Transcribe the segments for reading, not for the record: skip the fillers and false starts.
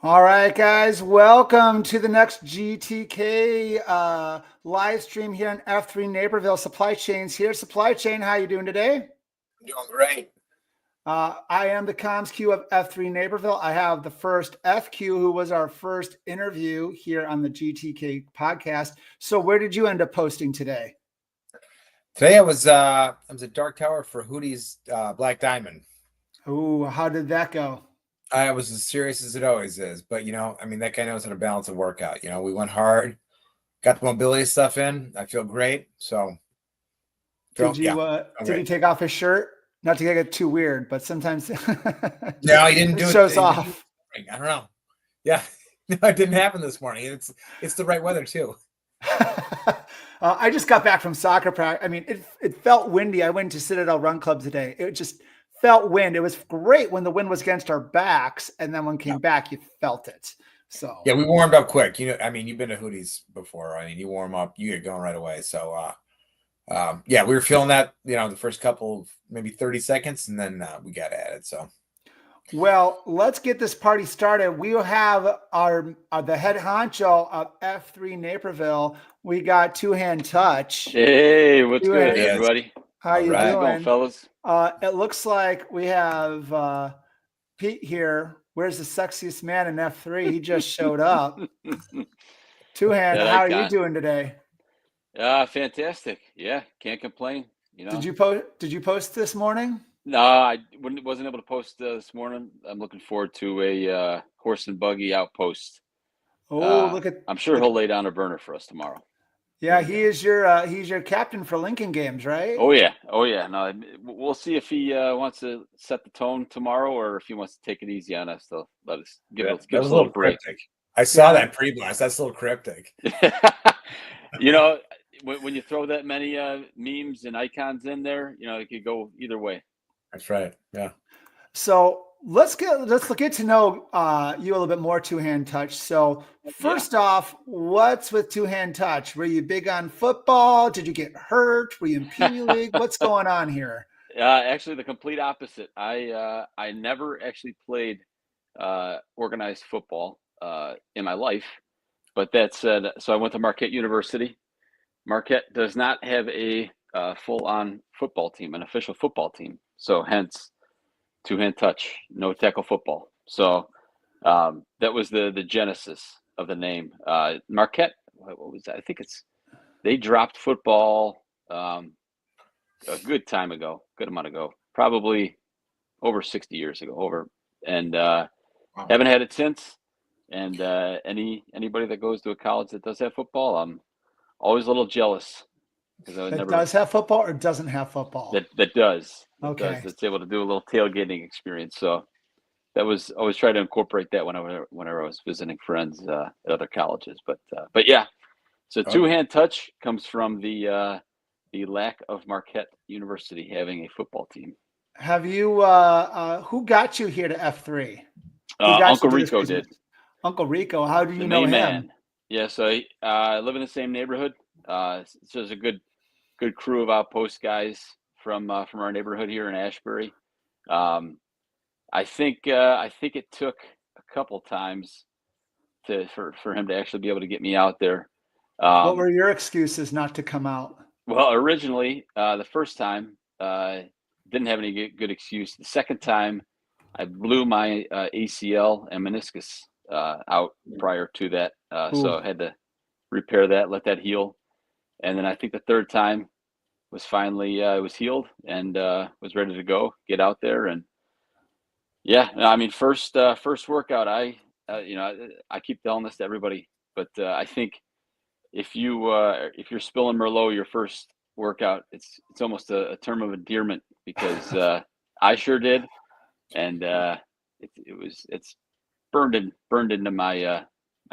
All right, guys, welcome to the next GTK live stream here on F3 Naperville. Supply Chain's here. Supply Chain, how you doing today? Doing great. I am the Commz Q of F3 Naperville. I have the First FQ, who was our first interview here on the GTK podcast. So where did you end up posting today? Today I was at Dark Tower for Hootie's Black Diamond. Oh, how did that go? I was as serious as it always is, but that guy knows how to balance a workout. We went hard, got the mobility stuff in. I feel great. So, did he take off his shirt? Not to get too weird, but sometimes no, he didn't do it. Shows off. I don't know. Yeah, no, it didn't happen this morning. It's the right weather too. I just got back from soccer practice. I mean, it felt windy. I went to Citadel Run Club today. It just felt wind. It was great when the wind was against our backs, and then when it came back, you felt it. So yeah, we warmed up quick. You've been to Hootie's before. I mean, you warm up, you get going right away. So yeah, we were feeling that, the first couple of maybe 30 seconds, and then we got at it. So well, let's get this party started. We have the head honcho of F3 Naperville. We got Two Hand Touch. Hey, what's good, everybody? How you doing? Going, fellas? It looks like we have Pete here. Where's the sexiest man in F3? He just showed up. Two Hand, how are you doing today? Fantastic. Yeah, can't complain. Did you post this morning? No, I wasn't able to post this morning. I'm looking forward to a horse and buggy outpost. Oh, I'm sure he'll lay down a burner for us tomorrow. Yeah, he's your captain for Lincoln Games, right? Oh yeah. No, we'll see if he wants to set the tone tomorrow, or if he wants to take it easy on us. They'll let us give us a little break. Cryptic. I saw that pre-blast. That's a little cryptic. When you throw that many memes and icons in there, it could go either way. That's right. Yeah. So let's get to know you a little bit more, Two Hand Touch. So first off, what's with Two Hand Touch? Were you big on football? Did you get hurt? Were you in Pee Wee League? What's going on here? Actually, the complete opposite. I never actually played organized football in my life, but that said, so I went to Marquette University. Marquette does not have a full-on football team, an official football team. So hence Two Hand Touch, no tackle football. So that was the genesis of the name. Marquette, what was that? I think they dropped football a good amount ago, probably over 60 years ago, and haven't had it since. And anybody that goes to a college that does have football, I'm always a little jealous. Does have football or doesn't have football? That does. Okay. That's able to do a little tailgating experience. So that was always try to incorporate that whenever I was visiting friends at other colleges. But yeah, so Two Hand Touch comes from the lack of Marquette University having a football team. Have you who got you here to F3? Uncle Rico did. Uncle Rico, how do you know him? Man. Yeah, so I live in the same neighborhood. So there's a good crew of outpost guys from our neighborhood here in Ashbury. I think it took a couple times for him to actually be able to get me out there. What were your excuses not to come out? Well, originally, the first time didn't have any good excuse. The second time, I blew my ACL and meniscus out prior to that, so I had to repair that, let that heal. And then I think the third time was finally it was healed and was ready to go, get out there. And yeah, I mean, first workout, I keep telling this to everybody, but I think if you're spilling Merlot your first workout, it's almost a term of endearment, because I sure did, and it's burned into my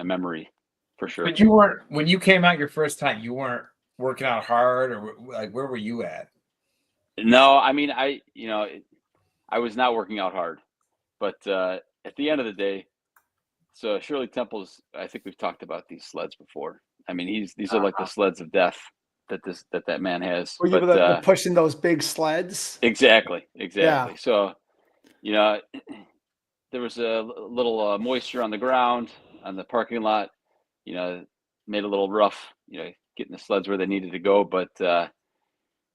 memory for sure. But you weren't, when you came out your first time, you weren't working out hard, or like, where were you at? No, I mean, I was not working out hard, but at the end of the day, so Shirley Temple's, I think we've talked about these sleds before. I mean, these are like the sleds of death that man has. Were you pushing those big sleds? Exactly. Yeah. So, there was a little moisture on the ground on the parking lot. You know, made a little rough. You know, getting the sleds where they needed to go. But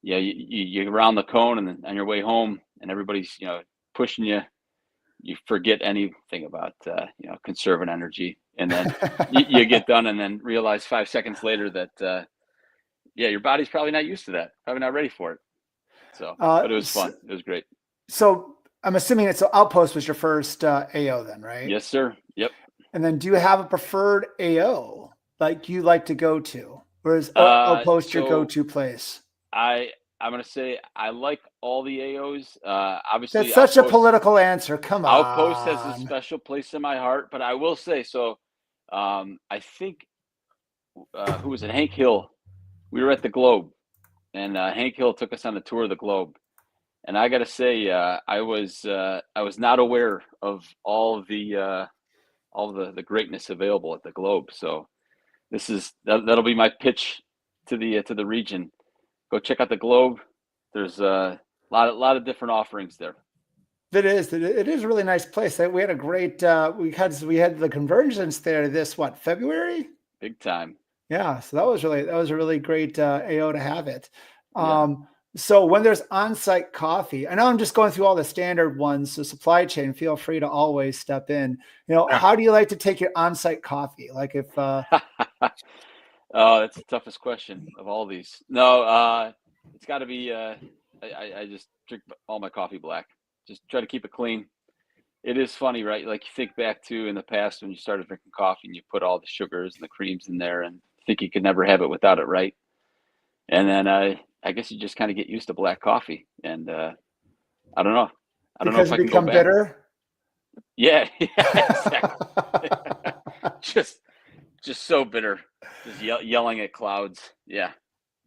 yeah, you round the cone and then on your way home, and everybody's pushing you. You forget anything about conserving energy, and then you get done, and then realize 5 seconds later that your body's probably not used to that, probably not ready for it. So, but it was fun. It was great. So I'm assuming Outpost was your first AO then, right? Yes, sir. Yep. And then do you have a preferred AO like you like to go to, or is Outpost your go-to place? I'm going to say I like all the AOs. Obviously, that's such a political answer. Come on. Outpost has a special place in my heart, but I will say so. I think who was it? Hank Hill. We were at the Globe, and Hank Hill took us on a tour of the Globe. And I got to say, I was not aware of all the greatness available at the Globe. So that'll be my pitch to the region. Go check out the Globe. There's a lot of different offerings there. It is a really nice place. We had a great we had the Convergence there this February? Big time. Yeah, so that was a really great AO to have it. So when there's on-site coffee, I know I'm just going through all the standard ones, so supply chain, feel free to always step in. How do you like to take your on-site coffee? Like if oh, that's the toughest question of all these. No, it's got to be. I just drink all my coffee black. Just try to keep it clean. It is funny, right? Like you think back to in the past when you started drinking coffee and you put all the sugars and the creams in there, and think you could never have it without it, right? And then I guess you just kind of get used to black coffee, and I don't know. I don't know if I can go back. Bitter. Yeah, exactly. just so bitter. Just yelling at clouds. Yeah.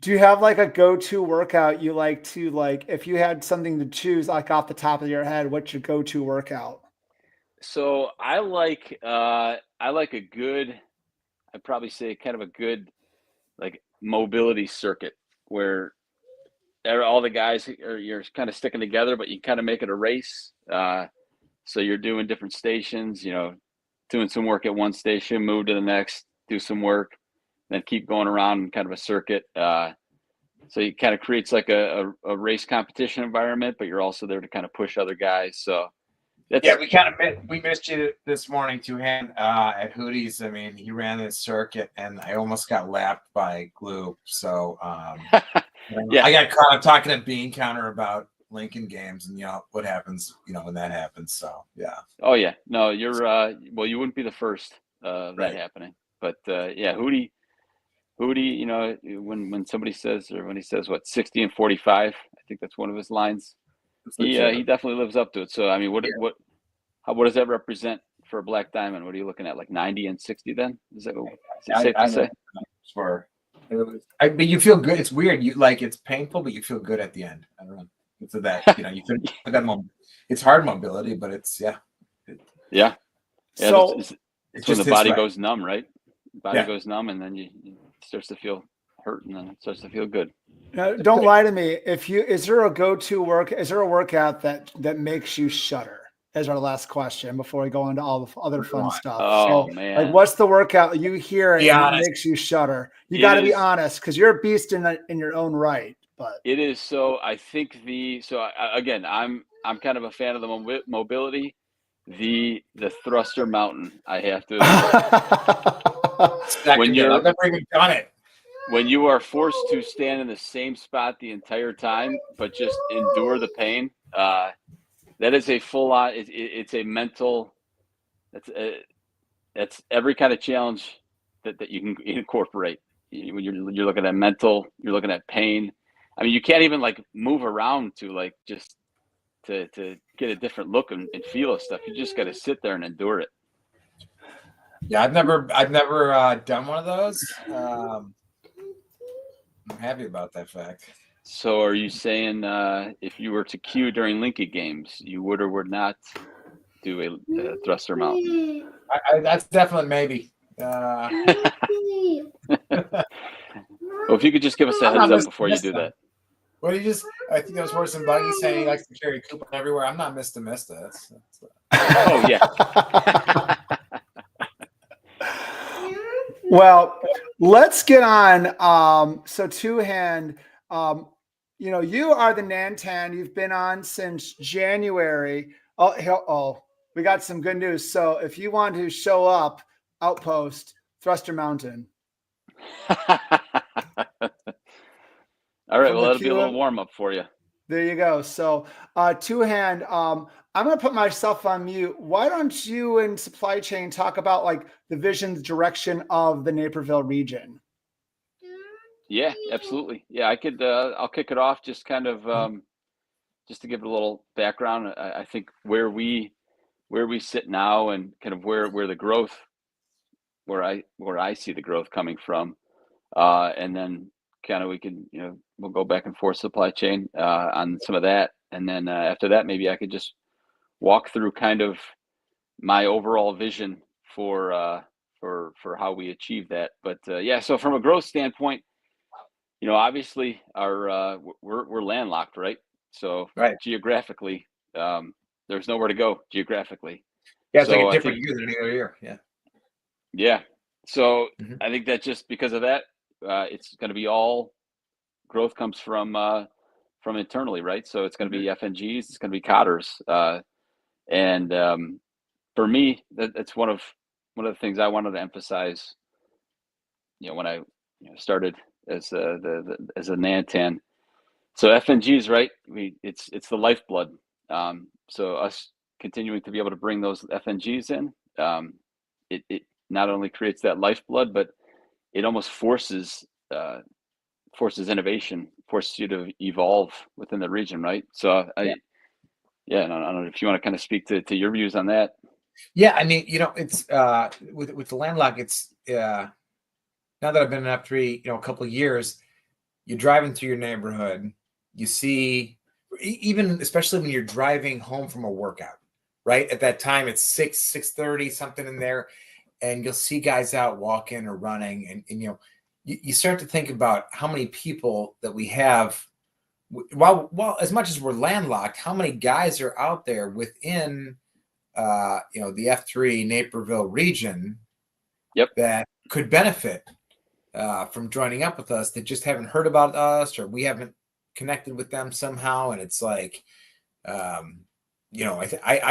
Do you have like a go-to workout you like to if you had something to choose like off the top of your head, what's your go-to workout? So I like a good, I'd probably say kind of a good like mobility circuit where all the guys you're kind of sticking together, but you kind of make it a race. So you're doing different stations, doing some work at one station, move to the next, do some work, then keep going around in kind of a circuit. So it kind of creates like a race competition environment, but you're also there to kind of push other guys. So we missed you this morning, Two-Hand, at Hootie's. I mean, he ran this circuit, and I almost got lapped by Glue. So I got caught up talking to Bean Counter about Lincoln games and what happens when that happens. So yeah. Oh yeah, no, you're well, you wouldn't be the first that happening, but Hootie, when somebody says, or when he says 60 and 45, I think that's one of his lines. He definitely lives up to it. So I mean, what does that represent for a black diamond? What are you looking at, like 90 and 60 then? Is it safe to say? But you feel good. It's weird. It's painful, but you feel good at the end. I don't know. So that you feel that it's hard mobility, but it's yeah. So it's when the body goes numb, right? The body goes numb, and then you starts to feel hurt, and then it starts to feel good. Don't lie to me. Is there a workout that makes you shudder? As our last question before we go into all the other fun stuff. Oh man! Like, what's the workout you hear and it makes you shudder? You got to be honest, because you're a beast in your own right. But it is. So I think again, I'm kind of a fan of the mobility. The thruster mountain, I have to. I've never even done it. When you are forced to stand in the same spot the entire time, but just endure the pain, that is a full on. It's a mental. That's every kind of challenge that you can incorporate. When you're looking at mental, you're looking at pain. I mean, you can't even move around to just to get a different look and feel of stuff. You just got to sit there and endure it. Yeah, I've never done one of those. I'm happy about that fact. So are you saying if you were to Q during Lincoln games, you would or would not do a thruster mountain? That's definitely maybe. Well, if you could just give us a heads up before you do that. Well, I think that was Horse and Buggy saying he likes to carry a coupon everywhere. I'm not Mr. Mista. Oh yeah. Well, let's get on. So two hand, you are the Nant'an. You've been on since January. Oh, we got some good news. So if you want to show up, Outpost, Thruster Mountain. All right. From Well, the that'll be a little Q. warm up for you. There you go. So two hand, I'm going to put myself on mute. Why don't you and supply chain talk about like the vision, the direction of the Naperville region? Yeah, absolutely. Yeah, I could. I'll kick it off. Just kind of, just to give it a little background. I think where we sit now, and kind of where the growth, where I see the growth coming from, and then kind of we can, we'll go back and forth supply chain on some of that, and then after that, maybe I could just walk through kind of my overall vision for how we achieve that. But yeah, so from a growth standpoint, obviously we're landlocked, right? So Right. geographically, there's nowhere to go geographically. Yeah, it's like So a I different think, year than any other year. Yeah. yeah. So Mhm. I think that just because of that, it's going to be all growth comes from internally, right? So it's going to be FNGs, it's going to be cotters, and for me, that's one of the things I wanted to emphasize. When I started as as a Nant'an. So FNGs, right? It's the lifeblood. So us continuing to be able to bring those FNGs in, it not only creates that lifeblood, but it almost forces innovation, forces you to evolve within the region, right? So yeah, and I don't know if you want to kind of speak to your views on that. Yeah, I mean, it's with the landlock, it's now that I've been in F3, a couple of years, you're driving through your neighborhood, you see, even especially when you're driving home from a workout, right? At that time, it's 6:30, something in there, and you'll see guys out walking or running, and you start to think about how many people that we have. While as much as we're landlocked, how many guys are out there within the F3 Naperville region Yep. that could benefit from joining up with us, that just haven't heard about us, or we haven't connected with them somehow. And it's like, I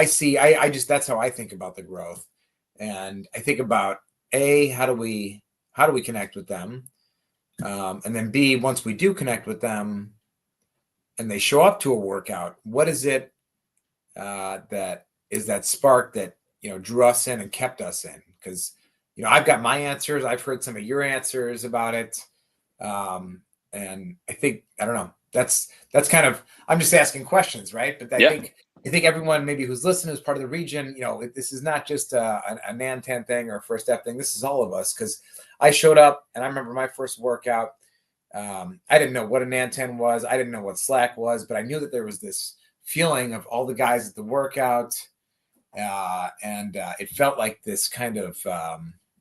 see, I just, that's how I think about the growth. And I think about how do we connect with them? And then B, once we do connect with them and they show up to a workout, what is it that is that spark that, drew us in and kept us in? Because, I've got my answers. I've heard some of your answers about it. And I think, I don't know, that's kind of, I'm just asking questions, right? But I think everyone maybe who's listening is part of the region, this is not just a Nant'an thing or a First F thing. This is all of us. Because I showed up and I remember my first workout. I didn't know what a Nant'an was. I didn't know what Slack was, but I knew that there was this feeling of all the guys at the workout. And it felt like this kind of,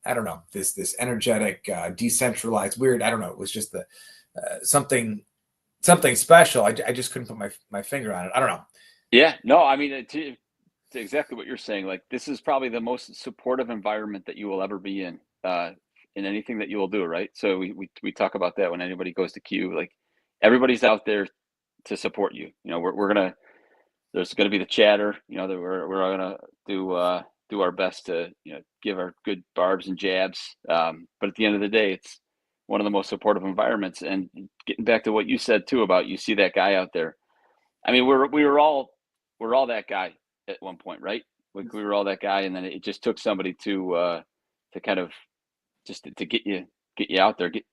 I don't know, this energetic, decentralized, weird. I don't know. It was just something special. I just couldn't put my finger on it. I don't know. Yeah, no, I mean, to exactly what you're saying. Like, this is probably the most supportive environment that you will ever be in anything that you will do, right? So we talk about that when anybody goes to Q. Like, everybody's out there to support you. There's gonna be the chatter. That we're gonna do our best to give our good barbs and jabs. But at the end of the day, it's one of the most supportive environments. And getting back to what you said too about, you see that guy out there. I mean, we're all that guy at one point, right? Like, we were all that guy, and then it just took somebody to kind of just to get you out there, get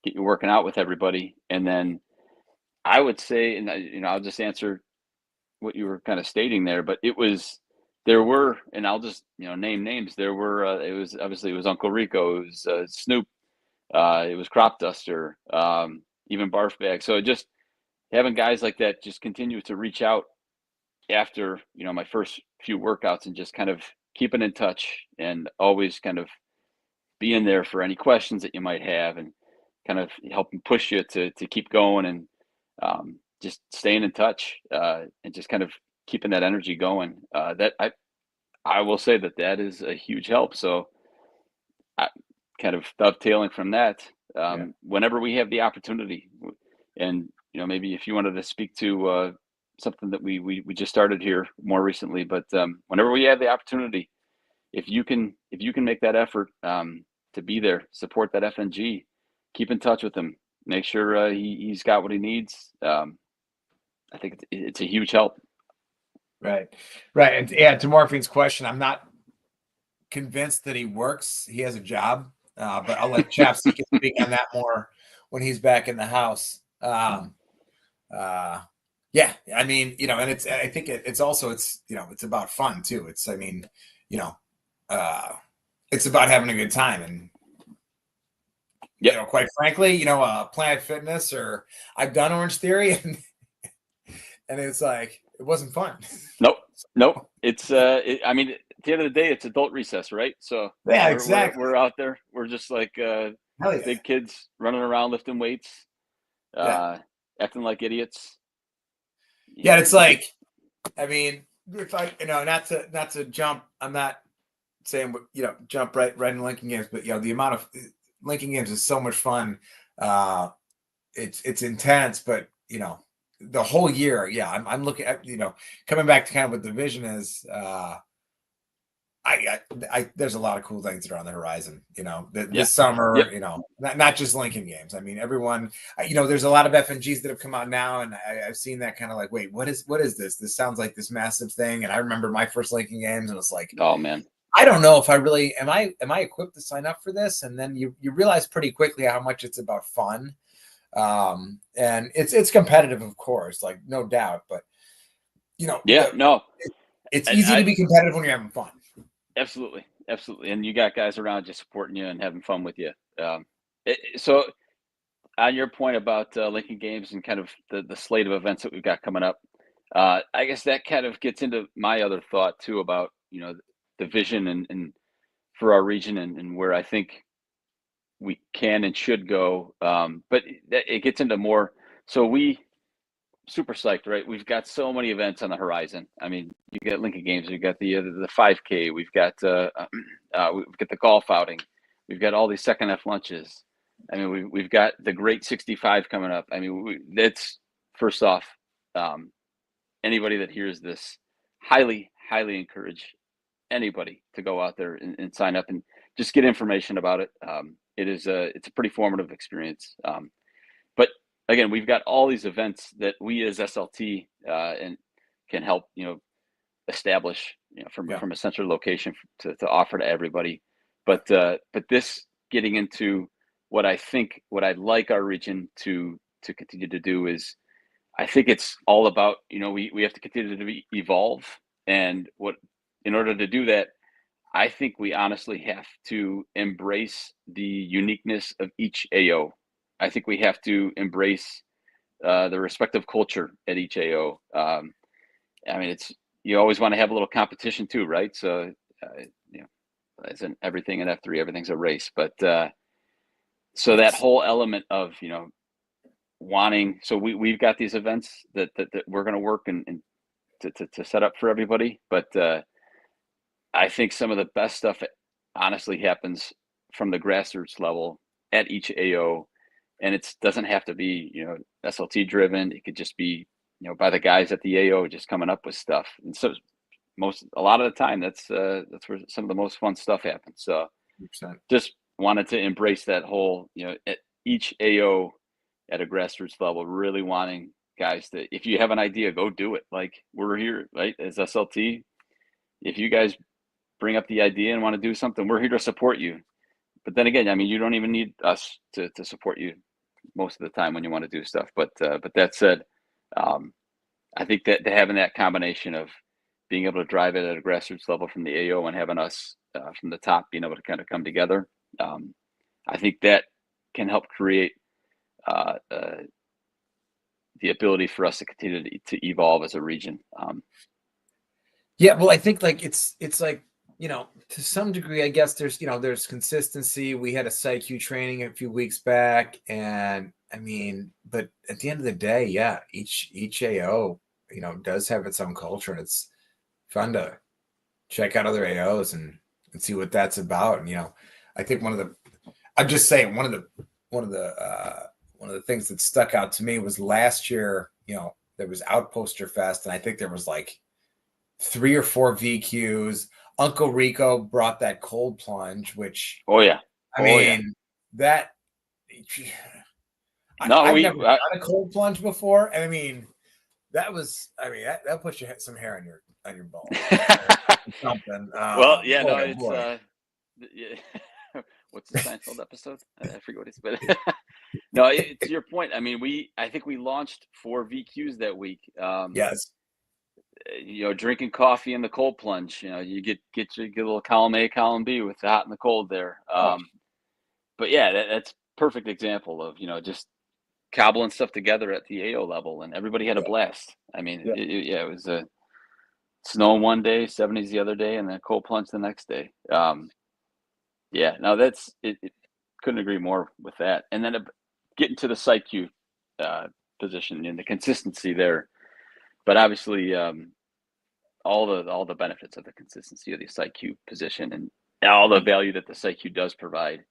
you working out with everybody. And then I would say, and I'll just answer what you were kind of stating there, but there were, and I'll just name names. There were it was Uncle Rico, it was Snoop, it was Crop Duster, even Barf Bag. So just having guys like that just continue to reach out after my first few workouts, and just kind of keeping in touch, and always kind of being there for any questions that you might have, and kind of helping push you to keep going, and just staying in touch, and just kind of keeping that energy going. I will say that is a huge help. So, kind of dovetailing from that, whenever we have the opportunity, and maybe if you wanted to speak to something that we just started here more recently, but whenever we have the opportunity, if you can make that effort to be there, support that FNG, keep in touch with him, make sure he's got what he needs. I think it's a huge help. Right. And yeah, to Morphine's question, I'm not convinced that he works. He has a job, but I'll let Chaps speak on that more when he's back in the house. Yeah, I mean, and I think it's also, it's about fun too. It's, I mean, it's about having a good time. And, quite frankly, Planet Fitness, or I've done Orange Theory, and it's like, it wasn't fun. Nope. It's, I mean, at the end of the day, it's adult recess, right? So yeah, exactly. We're out there. We're just like big kids running around, lifting weights, acting like idiots. Yeah, it's like, I mean, if I, not to jump, I'm not saying, jump right in Lincoln Games, but the amount of Lincoln Games is so much fun. It's intense, but the whole year, I'm looking at, coming back to kind of what the vision is. There's a lot of cool things that are on the horizon, this summer, not just Lincoln Games. I mean, everyone, there's a lot of FNGs that have come out now, and I've seen that kind of like, wait, what is this? This sounds like this massive thing. And I remember my first Lincoln Games, and it's like, oh man, I don't know if I really am I equipped to sign up for this. And then you realize pretty quickly how much it's about fun. And it's competitive, of course, like no doubt, but it's easy to be competitive when you're having fun. Absolutely. And you got guys around you supporting you and having fun with you. So on your point about Lincoln Games and kind of the slate of events that we've got coming up, I guess that kind of gets into my other thought too about, the vision and for our region and where I think we can and should go. But it gets into more. So we super psyched, right? We've got so many events on the horizon. I mean, you got Lincoln Games, we've got the 5K, we've got the golf outing, we've got all these second F lunches. I mean, we've got the Great 65 coming up. I mean, that's first off. Anybody that hears this, highly encourage anybody to go out there and sign up and just get information about it. It's a pretty formative experience. But again, we've got all these events that we as SLT and can help, establish, from a central location to offer to everybody. But this getting into what I'd like our region to continue to do is, I think it's all about, we have to continue to evolve. And in order to do that, I think we honestly have to embrace the uniqueness of each AO. I think we have to embrace the respective culture at each AO. I mean, you always want to have a little competition too, right? So, as in everything in F3, everything's a race. But so that whole element of, wanting, so we've got these events that we're going to work and to set up for everybody. But I think some of the best stuff honestly happens from the grassroots level at each AO. And it doesn't have to be, SLT driven. It could just be, by the guys at the AO just coming up with stuff. And so a lot of the time that's where some of the most fun stuff happens. So 100%. Just wanted to embrace that whole, at each AO at a grassroots level, really wanting guys to, if you have an idea, go do it. Like, we're here, right? As SLT, if you guys bring up the idea and want to do something, we're here to support you. But then again, I mean, you don't even need us to support you most of the time when you want to do stuff. But that said, I think that having that combination of being able to drive it at a grassroots level from the AO and having us from the top being able to kind of come together, I think that can help create the ability for us to continue to evolve as a region. Yeah, well, I think like it's like, to some degree, I guess there's consistency. We had a PsyQ training a few weeks back, and I mean, but at the end of the day, yeah, each AO, does have its own culture, and it's fun to check out other AOs and see what that's about. And I think I'm just saying one of the things that stuck out to me was last year. There was Outposter Fest, and I think there was like 3 or 4 VQs. Uncle Rico brought that cold plunge, which that. I've never done a cold plunge before, and I mean that puts some hair on your ball. Something. Well, it's what's the Seinfeld episode? I forget what it's, but no, it's your point. I mean, I think we launched 4 VQs that week. Yes. Drinking coffee in the cold plunge. You get a little column A, column B with the hot and the cold there. But yeah, that's perfect example of just cobbling stuff together at the AO level, and everybody had a blast. I mean, it was a snow one day, 70s the other day, and then a cold plunge the next day. That's it. Couldn't agree more with that. And then getting to the site Q position and the consistency there, but obviously all the benefits of the consistency of the site Q position and all the value that the site Q does provide.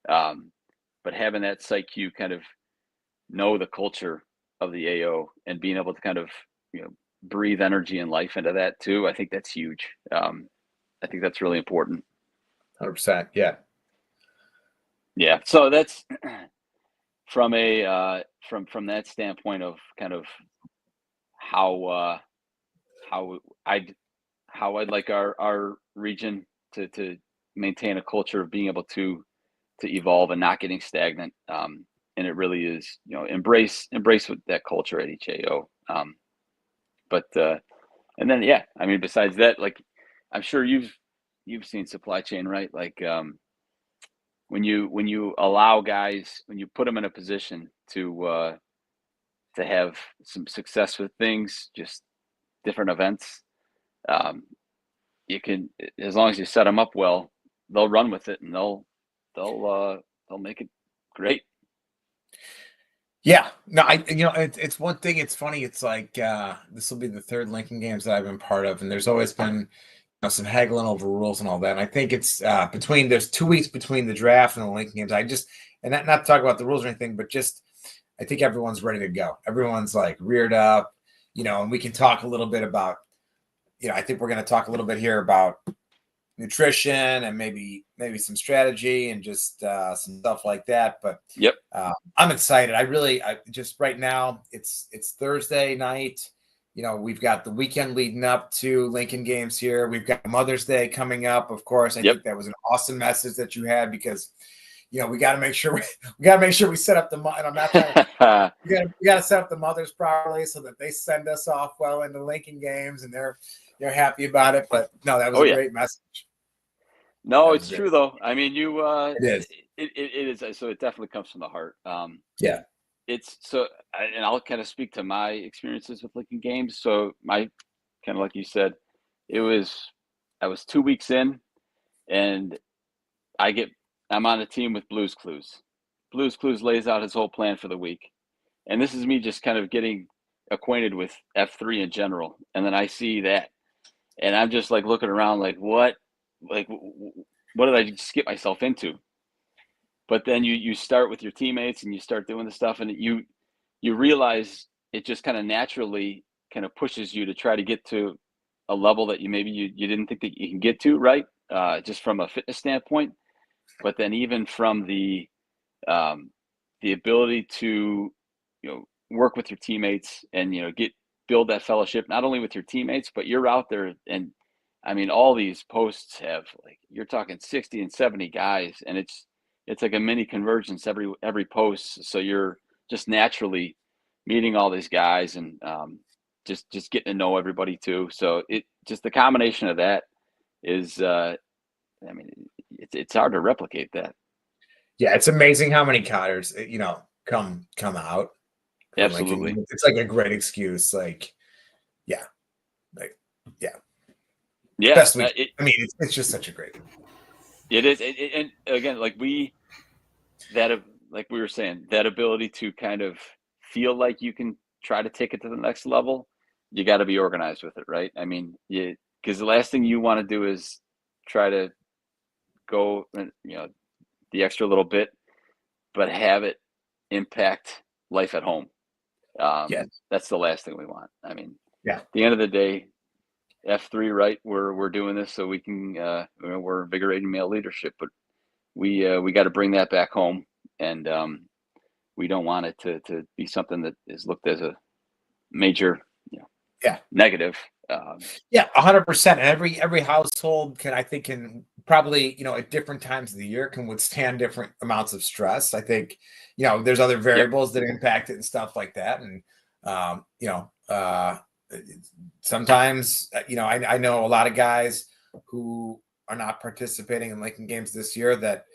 But having that site Q kind of know the culture of the AO and being able to kind of breathe energy and life into that too, I think that's huge. I think that's really important. 100%. Yeah. So that's from a from that standpoint of kind of how I'd like our region to maintain a culture of being able to evolve and not getting stagnant. And it really is, embrace with that culture at each AO. And then, I mean, besides that, like, I'm sure you've seen supply chain, right? Like, when you allow guys, when you put them in a position to have some success with things, just different events, you can, as long as you set them up well, they'll run with it and they'll make it great. Yeah, no, it's one thing. It's funny. It's like this will be the 3rd Lincoln Games that I've been part of, and there's always been some haggling over rules and all that. And I think it's there's 2 weeks between the draft and the Lincoln Games. And not to talk about the rules or anything, but just I think everyone's ready to go. Everyone's like reared up, and we can talk a little bit about, I think we're going to talk a little bit here about nutrition and maybe some strategy and just some stuff like that. But I'm excited. I just right now it's Thursday night. We've got the weekend leading up to Lincoln Games here. We've got Mother's Day coming up. Of course, I think that was an awesome message that you had because, we got to make sure we set up and I'm not trying to, we got to set up the mothers properly so that they send us off well into Lincoln Games and they're happy about it. But no, that was a great message. No, it's true though. I mean, it is. It is. So it definitely comes from the heart. It's so, and I'll kind of speak to my experiences with Lincoln Games. So my kind of like you said, I was 2 weeks in, and I'm on a team with Blues Clues. Blues Clues lays out his whole plan for the week, and this is me just kind of getting acquainted with F3 in general. And then I see that, and I'm just like looking around, like what did I just get myself into? But then you start with your teammates and you start doing the stuff, and you realize it just kind of naturally kind of pushes you to try to get to a level that you didn't think that you can get to, right? Just from a fitness standpoint, but then even from the ability to work with your teammates and build that fellowship, not only with your teammates, but you're out there. And I mean, all these posts have, like, you're talking 60 and 70 guys, and it's like a mini convergence every post. So you're just naturally meeting all these guys and just getting to know everybody too. So it just, the combination of that is, I mean, it's hard to replicate that. Yeah, it's amazing how many Cotters come out. Absolutely, it's like a great excuse. Best week. I mean, it's just such a great. It is, and again, like we were saying, that ability to kind of feel like you can try to take it to the next level, you got to be organized with it, right? I mean, because the last thing you want to do is try to go, the extra little bit, but have it impact life at home. That's the last thing we want. I mean, at the end of the day, F3, right? We're doing this so we can, we're invigorating male leadership, but we got to bring that back home, and we don't want it to be something that is looked as a major, negative. 100%. And every household can probably, at different times of the year can withstand different amounts of stress. I think, there's other variables that impact it and stuff like that. And, sometimes, I know a lot of guys who are not participating in Lincoln games this year that,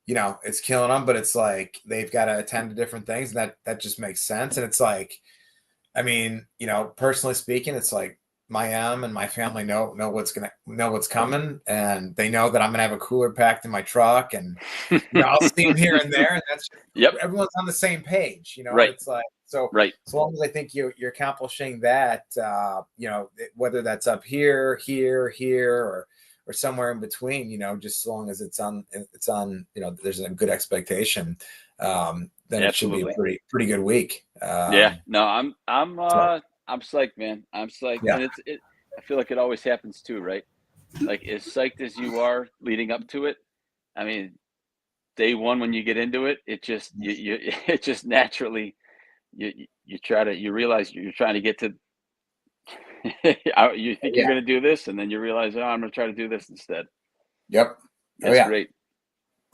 it's killing them, but it's like, they've got to attend to different things. And that just makes sense. And it's like, I mean, personally speaking, it's like, and my family know what's coming, and they know that I'm gonna have a cooler packed in my truck, and I'll see them here and there, and that's everyone's on the same page, Right. It's like so. Right. As long as I think you're accomplishing that, whether that's up here, or somewhere in between, just as long as it's on, there's a good expectation, then it should be a pretty good week. No, I'm psyched, man. I'm psyched. And I feel like it always happens too, right? Like as psyched as you are leading up to it, I mean, day one when you get into it, it just it just naturally you realize you're trying to get to you think you're gonna do this, and then you realize, oh, I'm gonna try to do this instead. Yep. That's great.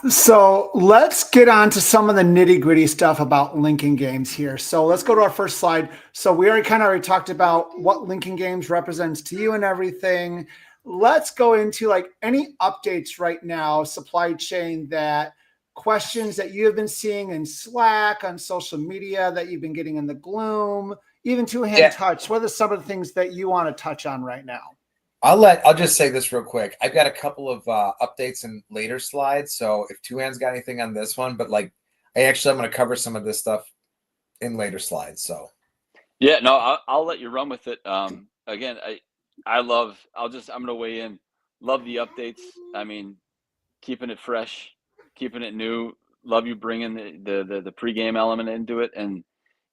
So let's get on to some of the nitty gritty stuff about Lincoln games here. So let's go to our first slide. So we already talked about what Lincoln games represents to you and everything. Let's go into like any updates right now, supply chain, that questions that you have been seeing in Slack, on social media, that you've been getting in the Gloom, even two-hand touch. What are some of the things that you want to touch on right now? I'll just say this real quick. I've got a couple of updates in later slides. So if Two Hands got anything on this one, but like I'm going to cover some of this stuff in later slides. So I'll let you run with it. Again, I'm going to weigh in. Love the updates. I mean, keeping it fresh, keeping it new. Love you bringing the pregame element into it, and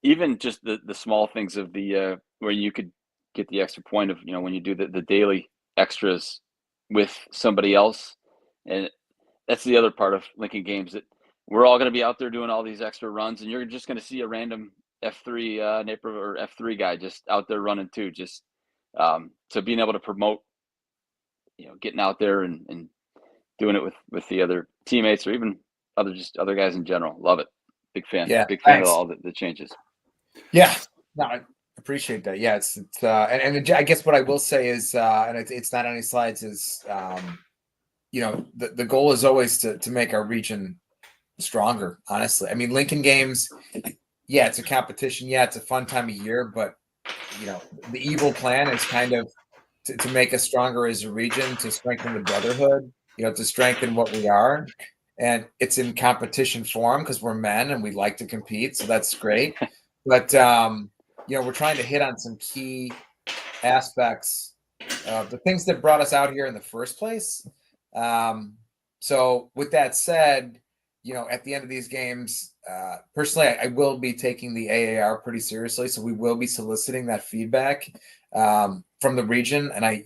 even just the small things of the where you could get the extra point of, when you do the daily extras with somebody else. And that's the other part of Lincoln games, that we're all going to be out there doing all these extra runs, and you're just going to see a random F3 Naperville or F3 guy just out there running too. Just so being able to promote, getting out there and doing it with the other teammates, or even other guys in general. Love it. Big fan. Big fan of all the changes. Yeah. No, I appreciate that. Yeah, it's and I guess what I will say is, and it's not on any slides, is the goal is always to make our region stronger. Honestly, I mean, Lincoln games, it's a competition. Yeah, it's a fun time of year, but the evil plan is kind of to make us stronger as a region, to strengthen the brotherhood, to strengthen what we are. And it's in competition form because we're men and we like to compete. So that's great. But, we're trying to hit on some key aspects of the things that brought us out here in the first place. So with that said, at the end of these games, personally, I will be taking the AAR pretty seriously. So we will be soliciting that feedback from the region. And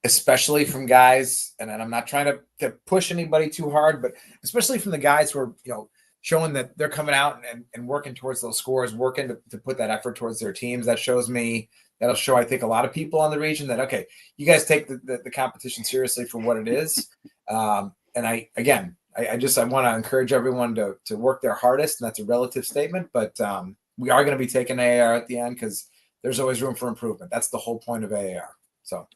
especially from guys, and I'm not trying to push anybody too hard, but especially from the guys who are, showing that they're coming out and working towards those scores, working to put that effort towards their teams. That'll show, I think, a lot of people on the region that, okay, you guys take the competition seriously for what it is. And I want to encourage everyone to work their hardest, and that's a relative statement, but we are going to be taking AAR at the end because there's always room for improvement. That's the whole point of AAR. So,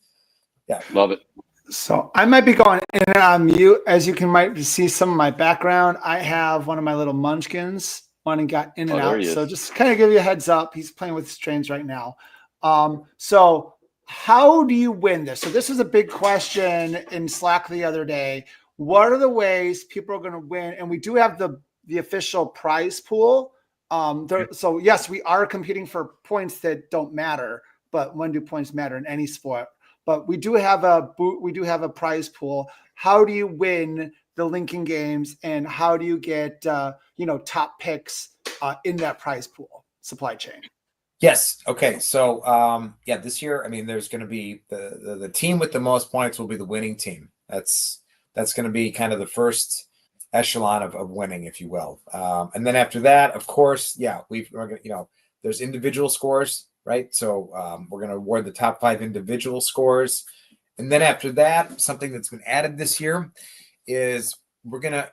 yeah. Love it. So I might be going in and out of mute. As you might see some of my background, I have one of my little munchkins. One got in and out. So just kind of give you a heads up. He's playing with his trains right now. So how do you win this? So this is a big question in Slack the other day. What are the ways people are going to win? And we do have the official prize pool. So yes, we are competing for points that don't matter, but when do points matter in any sport? but we do have a prize pool. How do you win the Lincoln Games, and how do you get top picks in that prize pool supply chain? Yes. Okay. So this year, I mean, there's going to be the team with the most points will be the winning team. That's going to be kind of the first echelon of winning, if you will. And then after that, of course, we're going to, there's individual scores, right? So we're going to award the top 5 individual scores. And then after that, something that's been added this year is we're going to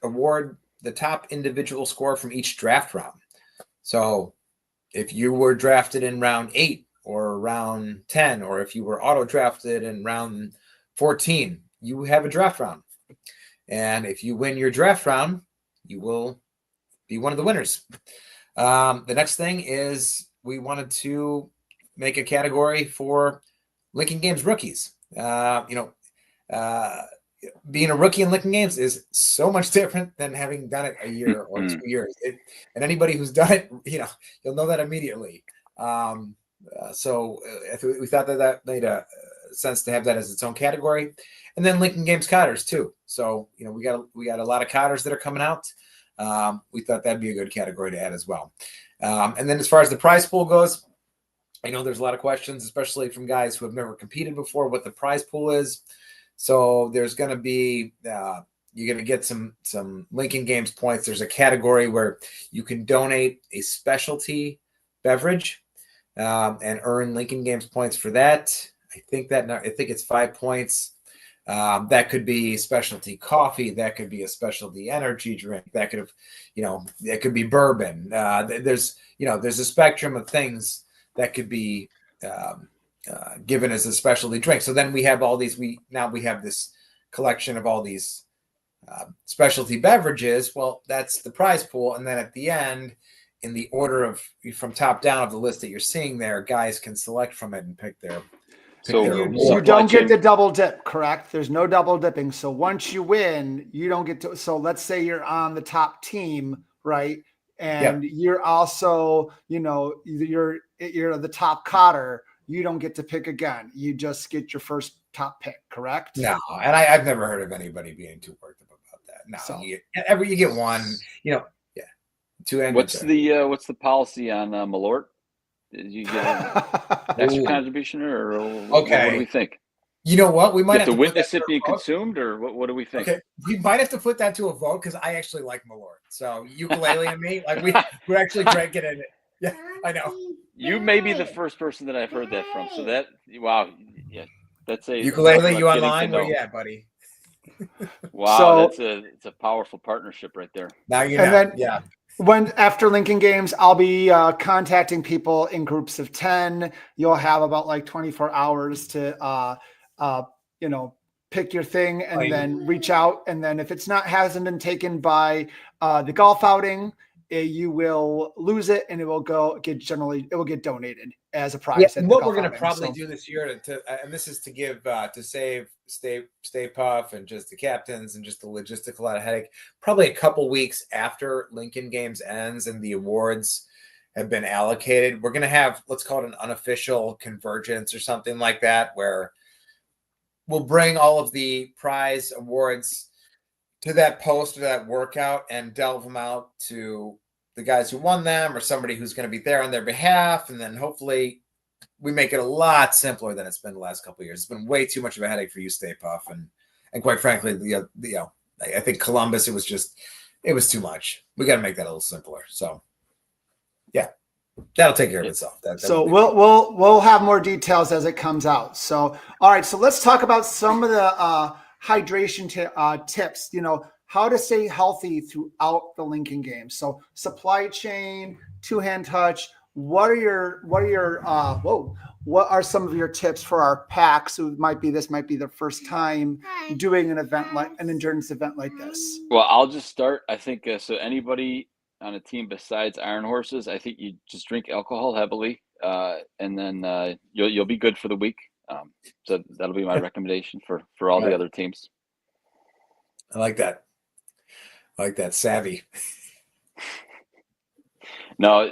award the top individual score from each draft round. So if you were drafted in round 8 or round 10, or if you were auto drafted in round 14, you have a draft round. And if you win your draft round, you will be one of the winners. The next thing is we wanted to make a category for Lincoln Games rookies. Being a rookie in Lincoln Games is so much different than having done it a year or 2 years. And anybody who's done it, you'll know that immediately. So we thought that made a sense to have that as its own category. And then Lincoln Games cotters too. So, we got a lot of cotters that are coming out. We thought that'd be a good category to add as well. And then as far as the prize pool goes, I know there's a lot of questions, especially from guys who have never competed before, what the prize pool is. So there's going to be, you're going to get some Lincoln Games points. There's a category where you can donate a specialty beverage and earn Lincoln Games points for that. I think it's 5 points. That could be specialty coffee. That could be a specialty energy drink. That could have, that could be bourbon. There's a spectrum of things that could be given as a specialty drink. So then we have all these. We have this collection of all these specialty beverages. Well, that's the prize pool, and then at the end, in the order of from top down of the list that you're seeing there, guys can select from it and pick their. So you don't get the double dip, correct? There's no double dipping. So once you win, you don't get to. So let's say you're on the top team, right? And you're also, you're the top cotter. You don't get to pick again. You just get your first top pick, correct? No, and I've never heard of anybody being too worked up about that. No, so, you get one. Two. What's the policy on Malort? Did you get an extra contribution, or what do we think? You know what? We might have to witness it being consumed, or what do we think? Okay, we might have to put that to a vote because I actually like Malort. So ukulele and me, like we're actually drinking it. Yeah, I know. You may be the first person that I've heard that from. So that's a ukulele. You online? Where you at, buddy? Wow, it's a powerful partnership right there. Now you know. When after Lincoln Games, I'll be contacting people in groups of 10. You'll have about like 24 hours to pick your thing and then reach out. And then if hasn't been taken by the golf outing, you will lose it, and it will get donated as a prize. Yeah, and what we're going to probably do this year and this is to give to save Stay-Puft and just the captains and just the logistical out of headache. Probably a couple weeks after Lincoln Games ends and the awards have been allocated, we're going to have, let's call it an unofficial convergence or something like that, where we'll bring all of the prize awards to that post or that workout and delve them out to the guys who won them or somebody who's going to be there on their behalf. And then hopefully we make it a lot simpler than it's been the last couple of years. It's been way too much of a headache for you, Stay-Puft. And quite frankly, I think Columbus, it was too much. We got to make that a little simpler. So yeah, that'll take care of itself. So we'll have more details as it comes out. So, all right. So let's talk about some of the hydration tips, how to stay healthy throughout the Lincoln Games. So supply chain, two-hand touch. What are some of your tips for our packs who might be their first time doing an endurance event like this? Well, I'll just start. I think so. Anybody on a team besides Iron Horses, I think you just drink alcohol heavily, and then you'll be good for the week. So that'll be my recommendation for all the other teams. I like that. Savvy. No,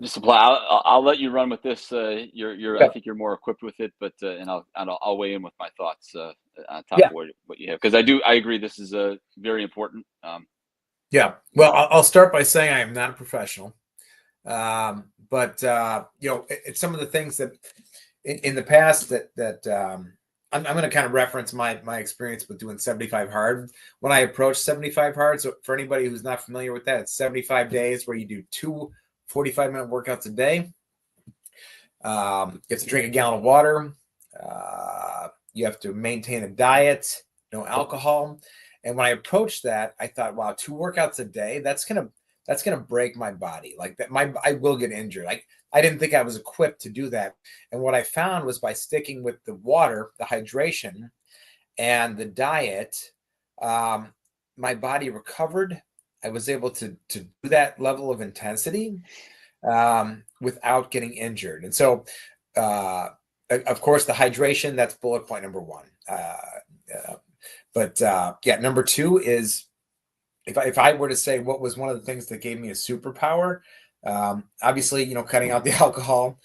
The supply. I'll let you run with this. I think you're more equipped with it, but and I'll weigh in with my thoughts on top of what you have, because I agree this is very important. Yeah. Well, I'll start by saying I am not a professional, but it's some of the things that in the past that I'm going to kind of reference my experience with doing 75 hard. When I approached 75 hard, so for anybody who's not familiar with that, it's 75 days where you do 2 45-minute workouts a day. You have to drink a gallon of water. You have to maintain a diet, no alcohol. And when I approached that, I thought, wow, 2 workouts a day, that's gonna break my body. Like that, I will get injured. I didn't think I was equipped to do that. And what I found was by sticking with the water, the hydration, and the diet, my body recovered. I was able to do that level of intensity without getting injured. And so, of course, the hydration, that's bullet point number 1. But number 2 is, if I were to say what was one of the things that gave me a superpower, obviously, cutting out the alcohol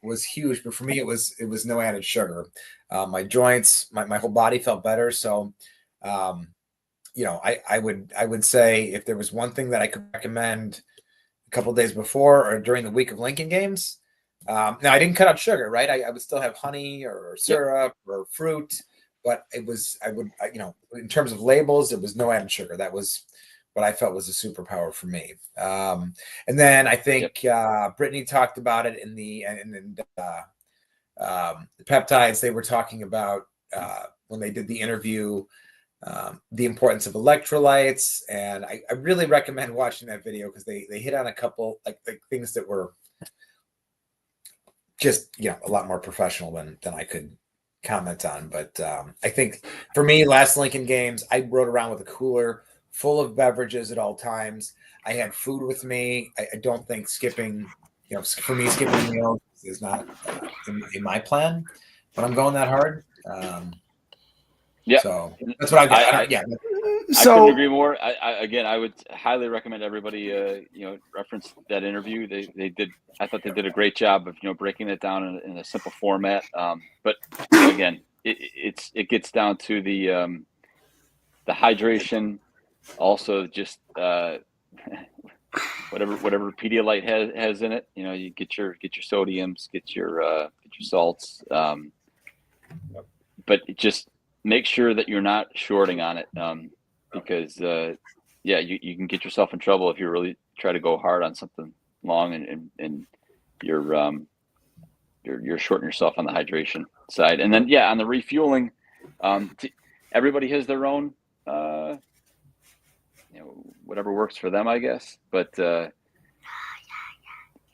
was huge, but for me, it was no added sugar. My joints, my whole body felt better. So, I would say if there was one thing that I could recommend a couple of days before or during the week of Lincoln games, now I didn't cut out sugar, right? I would still have honey or syrup or fruit, but in terms of labels, it was no added sugar. That was what I felt was a superpower for me. And then I think Brittany talked about it in the peptides. They were talking about when they did the interview, the importance of electrolytes. And I really recommend watching that video because they hit on a couple like things that were just a lot more professional than I could comment on. But I think for me, last Lincoln games, I rode around with a cooler full of beverages at all times. I had food with me. I don't think skipping, for me, skipping meals is not in my plan when I'm going that hard. So that's what I got. I couldn't agree more. I would highly recommend everybody, reference that interview. They did. I thought they did a great job of, breaking it down in a simple format. But again, it gets down to the hydration. Also, just whatever Pedialyte has in it. You get your sodiums, get your salts. But just make sure that you're not shorting on it. Because you can get yourself in trouble if you really try to go hard on something long and you're shorting yourself on the hydration side. And then on the refueling, everybody has their own whatever works for them, I guess. But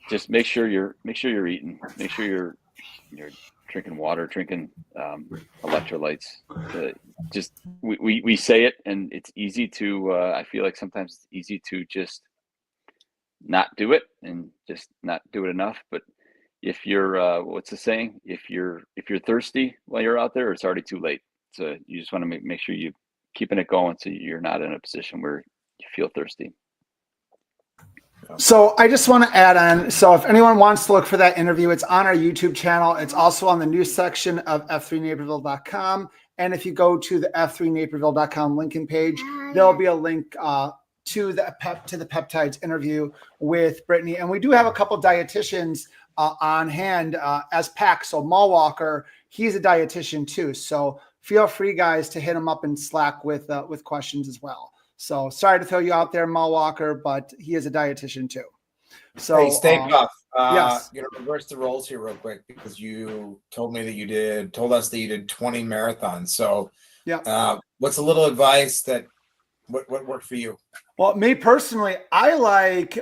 just make sure you're eating. Make sure you're drinking water, drinking electrolytes. Just we say it, and it's easy to. I feel like sometimes it's easy to just not do it and just not do it enough. But if you're, what's the saying? If you're thirsty while you're out there, it's already too late. So you just want to make sure you keeping it going, so you're not in a position where you feel thirsty. So I just want to add on. So if anyone wants to look for that interview, it's on our YouTube channel. It's also on the news section of f3naperville.com. And if you go to the f3naperville.com Lincoln page, there'll be a link to the peptides interview with Brittany. And we do have a couple dietitians on hand as PAC. So Mal Walker, he's a dietitian too. So feel free, guys, to hit him up in Slack with questions as well. So sorry to throw you out there, Mal Walker, but he is a dietitian too. So hey, Stay-Puft. Yes. Reverse the roles here real quick, because you told us that you did 20 marathons. So what's a little advice what worked for you? Well, me personally, I like,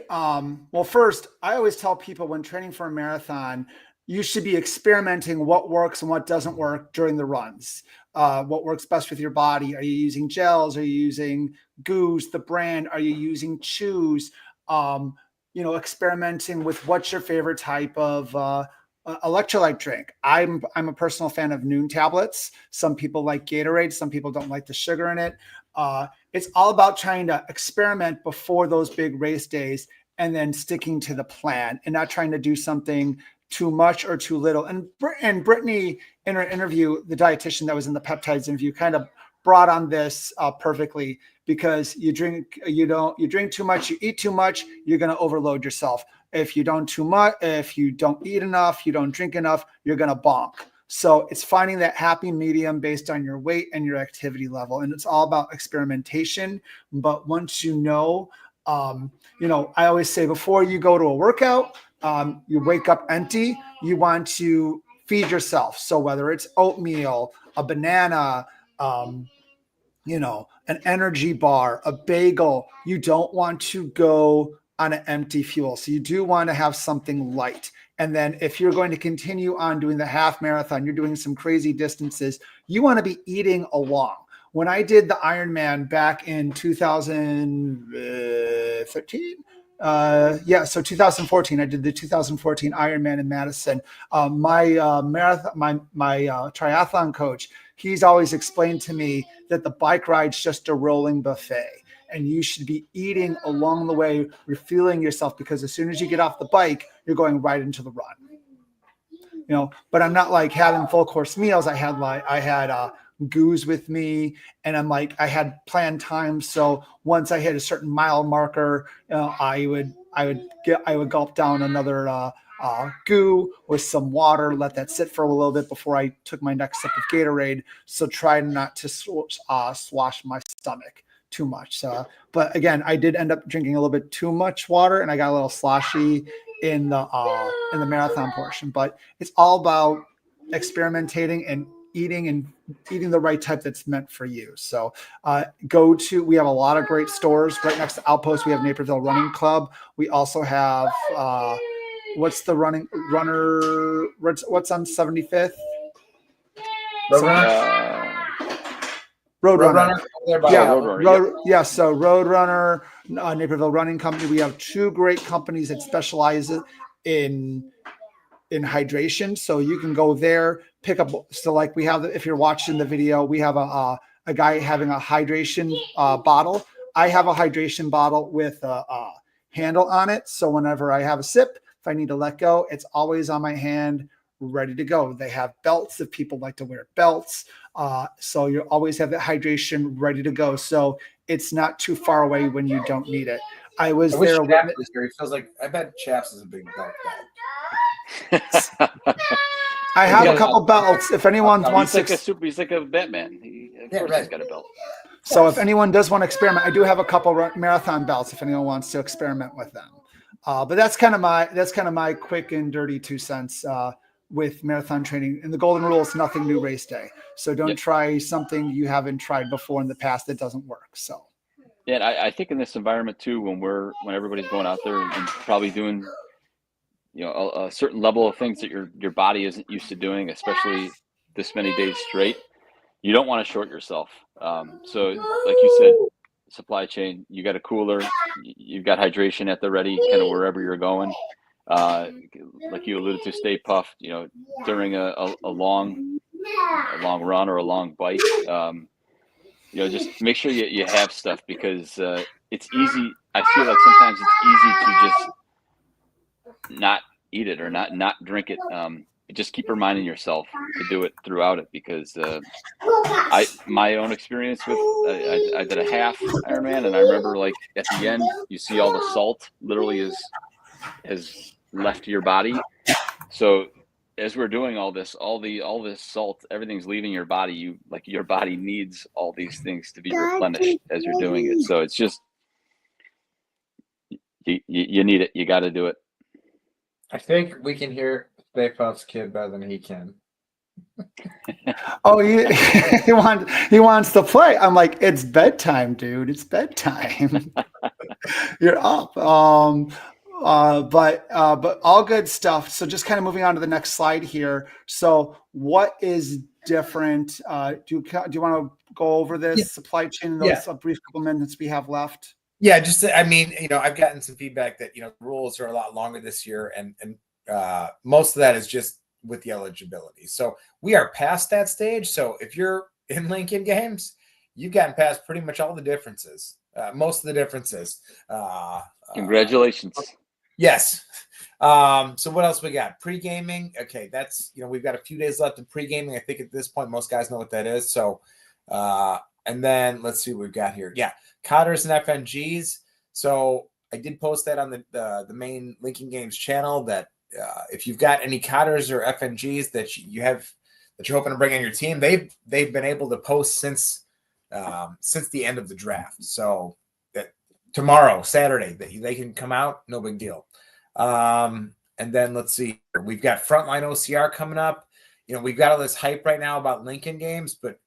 first, I always tell people when training for a marathon, you should be experimenting what works and what doesn't work during the runs. What works best with your body? Are you using gels? Are you using Goose, the brand? Are you using Chews? Experimenting with what's your favorite type of electrolyte drink. I'm a personal fan of Noon tablets. Some people like Gatorade. Some people don't like the sugar in it. It's all about trying to experiment before those big race days and then sticking to the plan and not trying to do something too much or too little. And Brittany, in her interview, the dietitian that was in the peptides interview, kind of brought on this perfectly, because you drink too much, you eat too much, you're going to overload yourself. If you don't eat enough, you don't drink enough, you're going to bonk. So it's finding that happy medium based on your weight and your activity level. And it's all about experimentation. But once I always say, before you go to a workout, you wake up empty, you want to feed yourself. So whether it's oatmeal, a banana, an energy bar, a bagel, you don't want to go on an empty fuel. So you do want to have something light. And then if you're going to continue on doing the half marathon, you're doing some crazy distances, you want to be eating along. When I did the Ironman back in 2013, so 2014, I did the 2014 Ironman in Madison. My triathlon coach, he's always explained to me that the bike ride's just a rolling buffet, and you should be eating along the way, refueling yourself, because as soon as you get off the bike, you're going right into the run. But I'm not like having full course meals. I had goos with me, and I had planned times. So once I hit a certain mile marker, I would gulp down another goo with some water, let that sit for a little bit before I took my next sip of Gatorade. So try not to slosh my stomach too much. But again, I did end up drinking a little bit too much water, and I got a little sloshy in the marathon portion. But it's all about experimenting and eating the right type that's meant for you. So we have a lot of great stores right next to Outpost. We have Naperville Running Club. We also have what's on 75th? Roadrunner. Yeah. So Roadrunner, Naperville Running Company. We have two great companies that specialize in hydration. So you can go there, pick up. So like we have, if you're watching the video, we have a guy having a hydration bottle. I have a hydration bottle with a handle on it. So whenever I have a sip, if I need to let go, it's always on my hand, ready to go. They have belts if people like to wear belts. So you always have that hydration ready to go. So it's not too far away when you don't need it. I wish there. It feels like, I bet Chaps is a big belt guy. I have a couple belts. If anyone wants to, he's like a Batman. He's got a belt. So if anyone does want to experiment, I do have a couple marathon belts. If anyone wants to experiment with them, but that's kind of my quick and dirty 2 cents with marathon training. And the golden rule is nothing new race day. So don't try something you haven't tried before in the past that doesn't work. So. Yeah, and I think in this environment too, when everybody's going out there and probably doing, a certain level of things that your body isn't used to doing, especially this many days straight, you don't want to short yourself. So like you said, supply chain, you got a cooler, you've got hydration at the ready, kind of wherever you're going. Like you alluded to, Stay-Puft, during a long run or a long bike, just make sure you have stuff, because it's easy. I feel like sometimes it's easy to just not eat it or not drink it. Just keep reminding yourself to do it throughout it, because my own experience with I did a half Ironman, and I remember like at the end you see all the salt literally has left your body. So as we're doing all this salt, everything's leaving your body. Your body needs all these things to be replenished as you're doing it. So it's just you need it. You got to do it. I think we can hear Stay-Puft's kid better than he can. Oh, he wants to play. I'm like, it's bedtime, dude. It's bedtime. You're up. But all good stuff. So just kind of moving on to the next slide here. So what is different? Do you want to go over this supply chain in those brief couple minutes we have left? Yeah, just I've gotten some feedback that rules are a lot longer this year, and most of that is just with the eligibility. So we are past that stage. So if you're in Lincoln Games, you've gotten past pretty much all the differences, most of the differences. Congratulations. Yes. So what else we got? Pre-gaming. Okay, that's, we've got a few days left in pre-gaming. I think at this point most guys know what that is. So and then let's see what we've got here. Yeah, cotters and FNGs. So I did post that on the main Lincoln Games channel that if you've got any cotters or FNGs that you're hoping to bring on your team, they've been able to post since the end of the draft. So that tomorrow, Saturday, they can come out, no big deal. And then let's see, we've got Frontline OCR coming up. We've got all this hype right now about Lincoln Games, but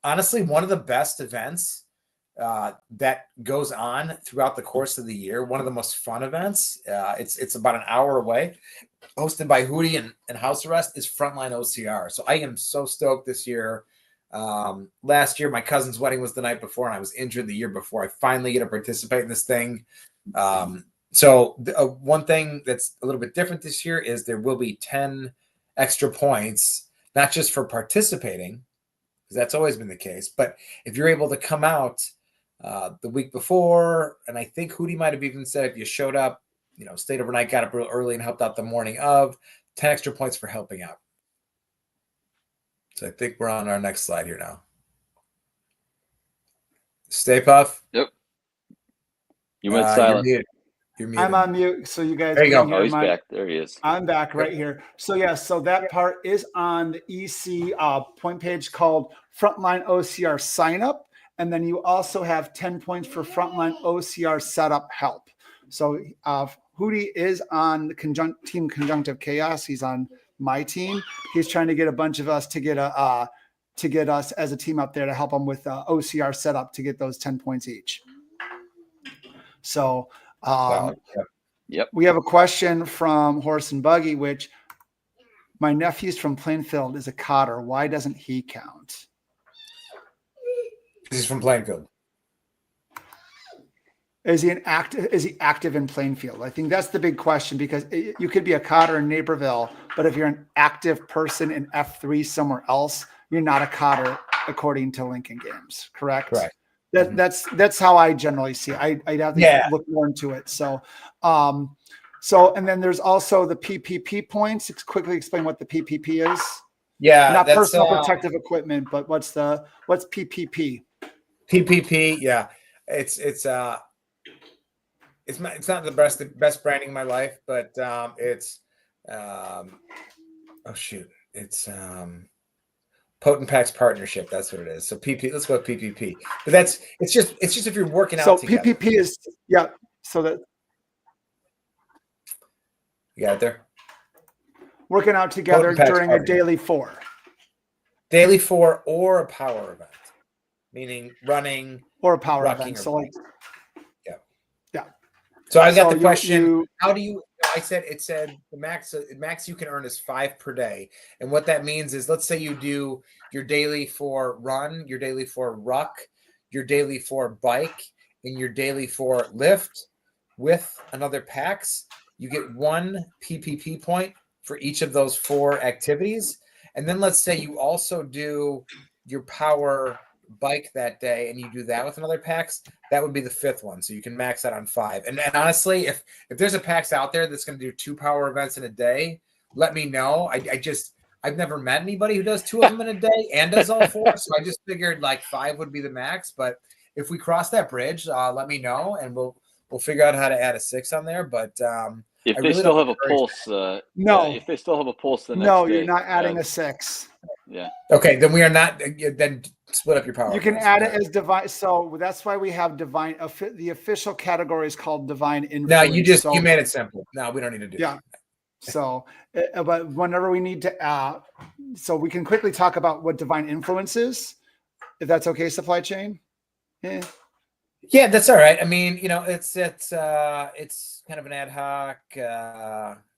honestly, one of the best events that goes on throughout the course of the year, one of the most fun events. It's about an hour away, hosted by Hootie and House Arrest, is Frontline OCR. So I am so stoked this year. Last year, my cousin's wedding was the night before, and I was injured the year before. I finally get to participate in this thing. So one thing that's a little bit different this year is there will be 10 extra points, not just for participating, because that's always been the case, but if you're able to come out the week before, and I think Hootie might have even said if you showed up, stayed overnight, got up real early and helped out the morning of, 10 extra points for helping out. So I think we're on our next slide here now. Stay-Puft. Yep. You went silent. You're muted. I'm on mute, so you guys. There you go. Oh, he's back. There he is. I'm back right here. So yeah, so that part is on the EC point page called Frontline OCR Sign Up, and then you also have 10 points for Frontline OCR Setup Help. So Hootie is on the team Conjunctive Chaos. He's on my team. He's trying to get a bunch of us to get us as a team up there to help him with OCR setup to get those 10 points each. So yep. We have a question from Horse and Buggy, which my nephew's from Plainfield is a cotter. Why doesn't he count? He's from Plainfield. Is he active in Plainfield? I think that's the big question, because you could be a cotter in Naperville, but if you're an active person in F3 somewhere else, you're not a cotter according to Lincoln Games, correct? Correct. That's how I generally see it. I'd have to look more into it. So, and then there's also the PPP points. Quickly explain what the PPP is. Yeah, not personal protective equipment, but what's PPP? PPP, yeah, it's not the best branding in my life, but it's Potent Packs Partnership. That's what it is. So PP, let's go with PPP. But it's just if you're working out. So together. PPP is so that you got it there. Working out together during a daily 4. Daily 4 or a power event, meaning running or a power event. So like, yeah. So I got the question. How do you? It said the max you can earn is 5 per day, and what that means is, let's say you do your daily 4 run, your daily 4 ruck, your daily 4 bike, and your daily 4 lift with another PAX. You get 1 PPP point for each of those 4 activities, and then let's say you also do your power bike that day and you do that with another PAX, that would be the 5th one. So you can max that on 5. And honestly, if there's a PAX out there that's going to do 2 power events in a day, let me know. I've never met anybody who does 2 of them in a day and does all 4. So I just figured like 5 would be the max. But if we cross that bridge, let me know and we'll figure out how to add a 6 on there. But if they still have a pulse, no. If they still have a pulse, the next day, you're not adding a 6. Yeah. Okay, then we are not. Then split up your power. You can add it as divine. So that's why we have divine. The official category is called divine influence. No, you made it simple. No, we don't need to do that. So, but whenever we need to, so we can quickly talk about what divine influence is, if that's okay. Supply chain. Yeah, that's all right. I mean, it's kind of an ad hoc.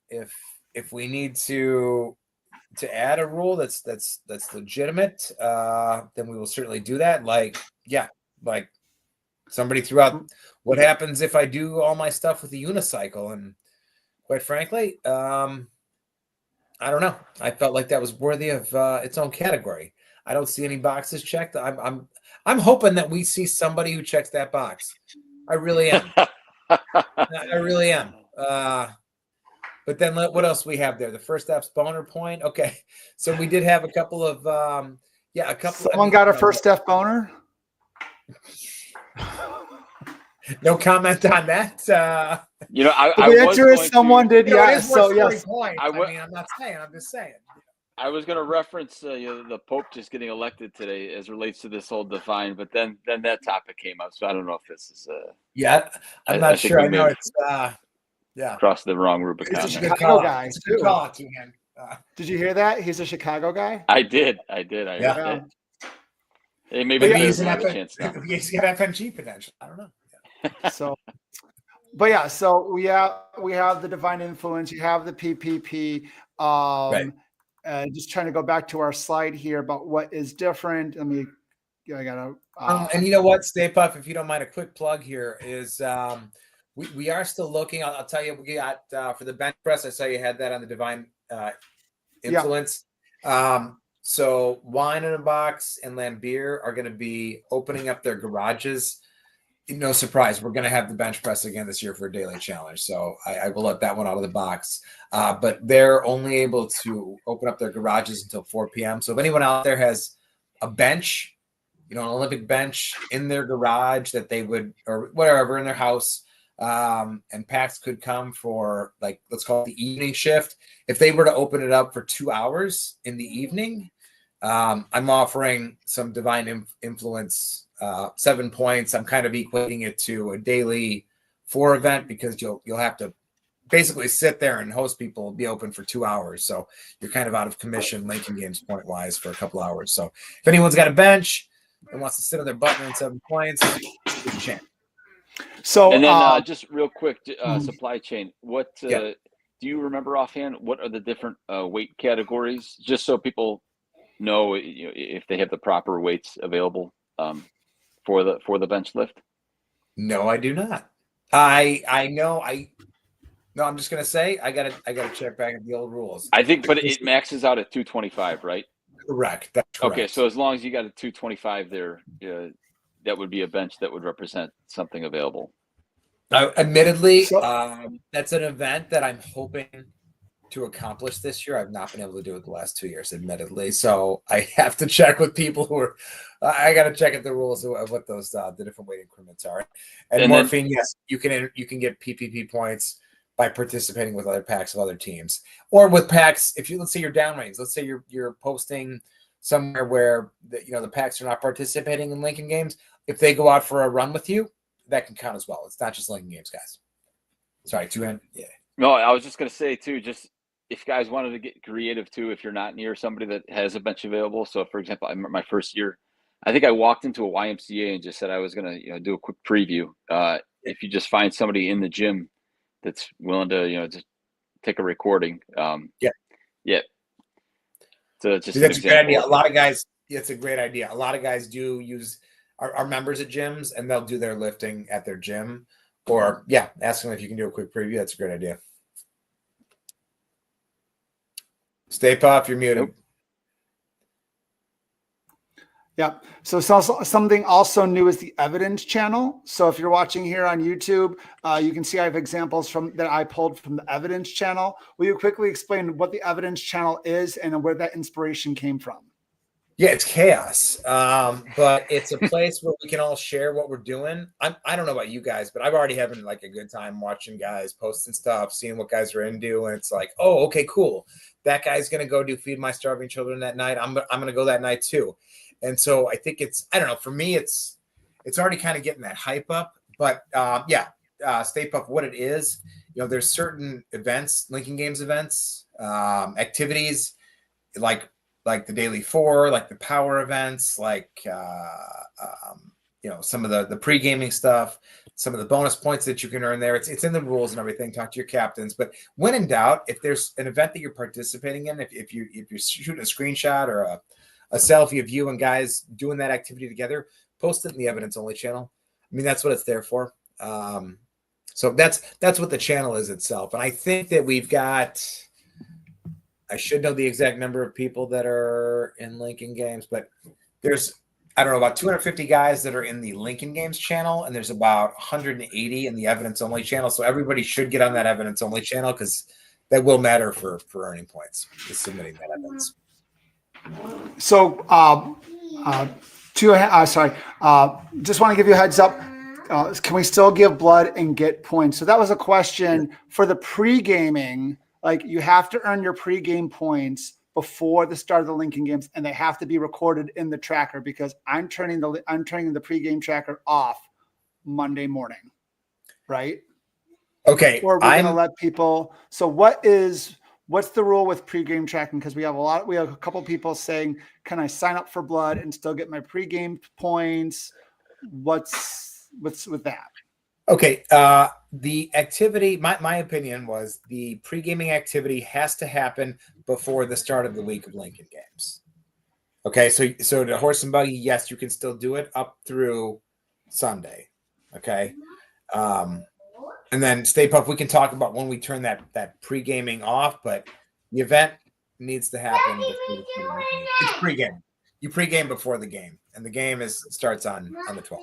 If we need to add a rule that's legitimate, then we will certainly do that. Like somebody threw out, what happens if I do all my stuff with the unicycle? And quite frankly, I don't know. I felt like that was worthy of its own category. I don't see any boxes checked. I'm hoping that we see somebody who checks that box. I really am. I really am. But then what else we have there? The First F's boner point. Okay, so we did have a couple of a couple. Someone got a First F boner. No comment on that. The answer is someone did. Yes. So yes. I mean, I'm not saying. I'm just saying. I was going to reference the Pope just getting elected today as relates to this whole define, but then that topic came up, so I don't know if this is I'm not sure. I know it's crossed the wrong Rubicon. He's a Chicago guy. It's a good call, T-Han. Did you hear that? He's a Chicago guy. I did. I heard that. Hey, maybe he's have a chance now. He's got FNG potential. I don't know. So, but yeah, so we have the divine influence. You have the PPP. Right. Just trying to go back to our slide here about what is different. I gotta. And you know what, Stay-Puft, if you don't mind, a quick plug here is we are still looking. I'll tell you, we got for the bench press. I saw you had that on the divine influence. Yeah. So Wine in a Box and Lambeer are going to be opening up their garages. No surprise, we're going to have the bench press again this year for a daily challenge. So I will let that one out of the box. But they're only able to open up their garages until 4 p.m. So if anyone out there has a bench, an Olympic bench in their garage that they would, or whatever, in their house, and packs could come for, like, let's call it the evening shift. If they were to open it up for 2 hours in the evening, I'm offering some divine influence 7 points. I'm kind of equating it to a daily 4 event because you'll have to basically sit there and host people, be open for 2 hours. So you're kind of out of commission Lincoln Games point wise for a couple hours. So if anyone's got a bench and wants to sit on their button and 7 points, good chance. So and then just real quick, supply chain. What do you remember offhand? What are the different weight categories? Just so people know, if they have the proper weights available for the bench lift. No, I do not. I know. No, I'm just gonna say I gotta check back at the old rules. I think, but it maxes out at 225, right? Correct. That's correct. Okay, so as long as you got a 225 there, that would be a bench that would represent something available. Admittedly, that's an event that I'm hoping to accomplish this year. I've not been able to do it the last 2 years, admittedly. So I have to check with people who are. I got to check at the rules of what those the different weight increments are. And morphine, yes, you can get PPP points by participating with other packs of other teams, or with packs. If let's say you're downrange, let's say you're posting somewhere where the packs are not participating in Lincoln Games. If they go out for a run with you, that can count as well. It's not just Lincoln Games, guys. Sorry, Two-Hand. Yeah. No, I was just going to say too, just if you guys wanted to get creative too, if you're not near somebody that has a bench available. So for example, I remember my first year, I think I walked into a YMCA and just said I was going to, do a quick preview. If you just find somebody in the gym that's willing to, just take a recording. Yeah. So just that's a great idea. A lot of guys, it's a great idea. A lot of guys do use are members at gyms, and they'll do their lifting at their gym, or ask them if you can do a quick preview. That's a great idea. Stay-Puft, you're muted. Nope. Yeah. So something also new is the evidence channel. So if you're watching here on YouTube, you can see I have examples that I pulled from the evidence channel. Will you quickly explain what the evidence channel is and where that inspiration came from? Yeah, it's chaos, but it's a place where we can all share what we're doing. I don't know about you guys, but I've already having like a good time watching guys posting stuff, seeing what guys are into, and it's like, oh, okay, cool. That guy's gonna go do Feed My Starving Children that night. I'm gonna go that night too. And so I think I don't know. For me, it's already kind of getting that hype up. But Stay-Puft, what it is, there's certain events, Lincoln Games events, activities like the Daily 4, like the power events, like some of the pre-gaming stuff, some of the bonus points that you can earn there. It's in the rules and everything. Talk to your captains. But when in doubt, if there's an event that you're participating in, if you're shooting a screenshot or a selfie of you and guys doing that activity together, post it in the evidence only channel. I mean, that's what it's there for. So that's what the channel is itself. And I think that we've got, I should know the exact number of people that are in Lincoln Games, but there's I don't know, about 250 guys that are in the Lincoln Games channel, and there's about 180 in the evidence only channel. So everybody should get on that evidence only channel because that will matter for earning points, is submitting that evidence. So, just want to give you a heads up. Can we still give blood and get points? So that was a question for the pre-gaming. Like, you have to earn your pre-game points before the start of the Lincoln Games, and they have to be recorded in the tracker because I'm turning the pre-game tracker off Monday morning, right? Okay. Or we're going to let people. So what's the rule with pre-game tracking? Because we have a couple people saying, can I sign up for blood and still get my pre-game points? What's with that? Okay. The activity, my opinion was the pre-gaming activity has to happen before the start of the week of Lincoln Games. Okay. So the horse and buggy, yes, you can still do it up through Sunday. Okay. And then Stay-Puft, we can talk about when we turn that pre-gaming off, but the event needs to happen before it's pre-game. You pre-game before the game, and the game starts on the 12th.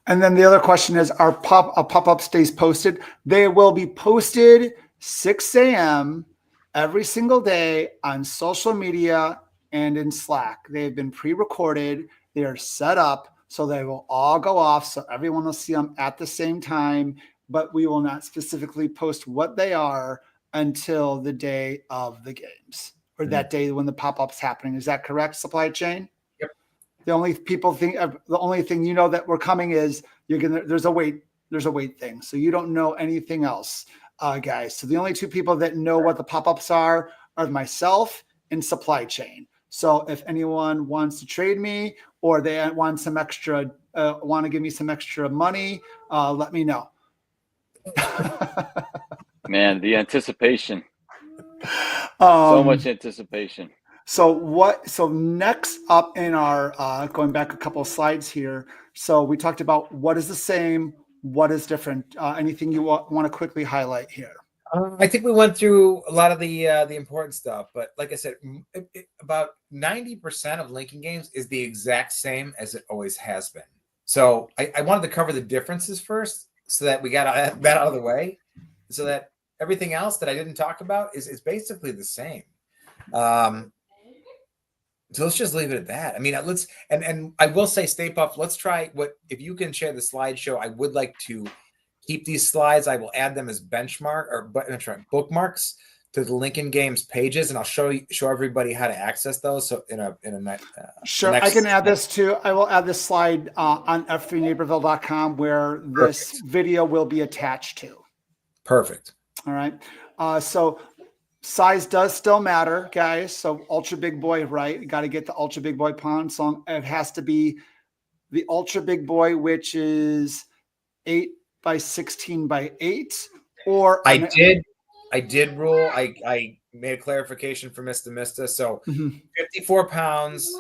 And then the other question is, are pop-up stays posted? They will be posted 6 a.m. every single day on social media and in Slack. They have been pre-recorded. They are set up, so they will all go off, so everyone will see them at the same time, but we will not specifically post what they are until the day of the games or that day when the pop-up's happening. Is that correct, supply chain? The only thing you know that we're coming is there's a wait thing. So you don't know anything else, guys. So the only two people that know what the pop-ups are myself and supply chain. So if anyone wants to trade me or they want some extra, want to give me some extra money, let me know. Man, the anticipation. So much anticipation. So next up in our, going back a couple of slides here. So we talked about what is the same, what is different. Anything you want to quickly highlight here? I think we went through a lot of the important stuff, but like I said, about 90% of Lincoln Games is the exact same as it always has been. So I wanted to cover the differences first so that we got that out of the way, so that everything else that I didn't talk about is basically the same. So let's just leave it at that. I mean, and I will say, Stay-Puft, let's try if you can share the slideshow. I would like to keep these slides. I will add them as bookmarks to the Lincoln Games pages, and I'll show everybody how to access those. So sure, I can add this too. I will add this slide on f3naperville.com where this video will be attached to. Perfect. All right. So size does still matter, guys. So ultra big boy, right? You got to get the ultra big boy pound song. It has to be the ultra big boy, which is 8 by 16 by 8. Or I did rule. I made a clarification for Mr. Mista. So 54 pounds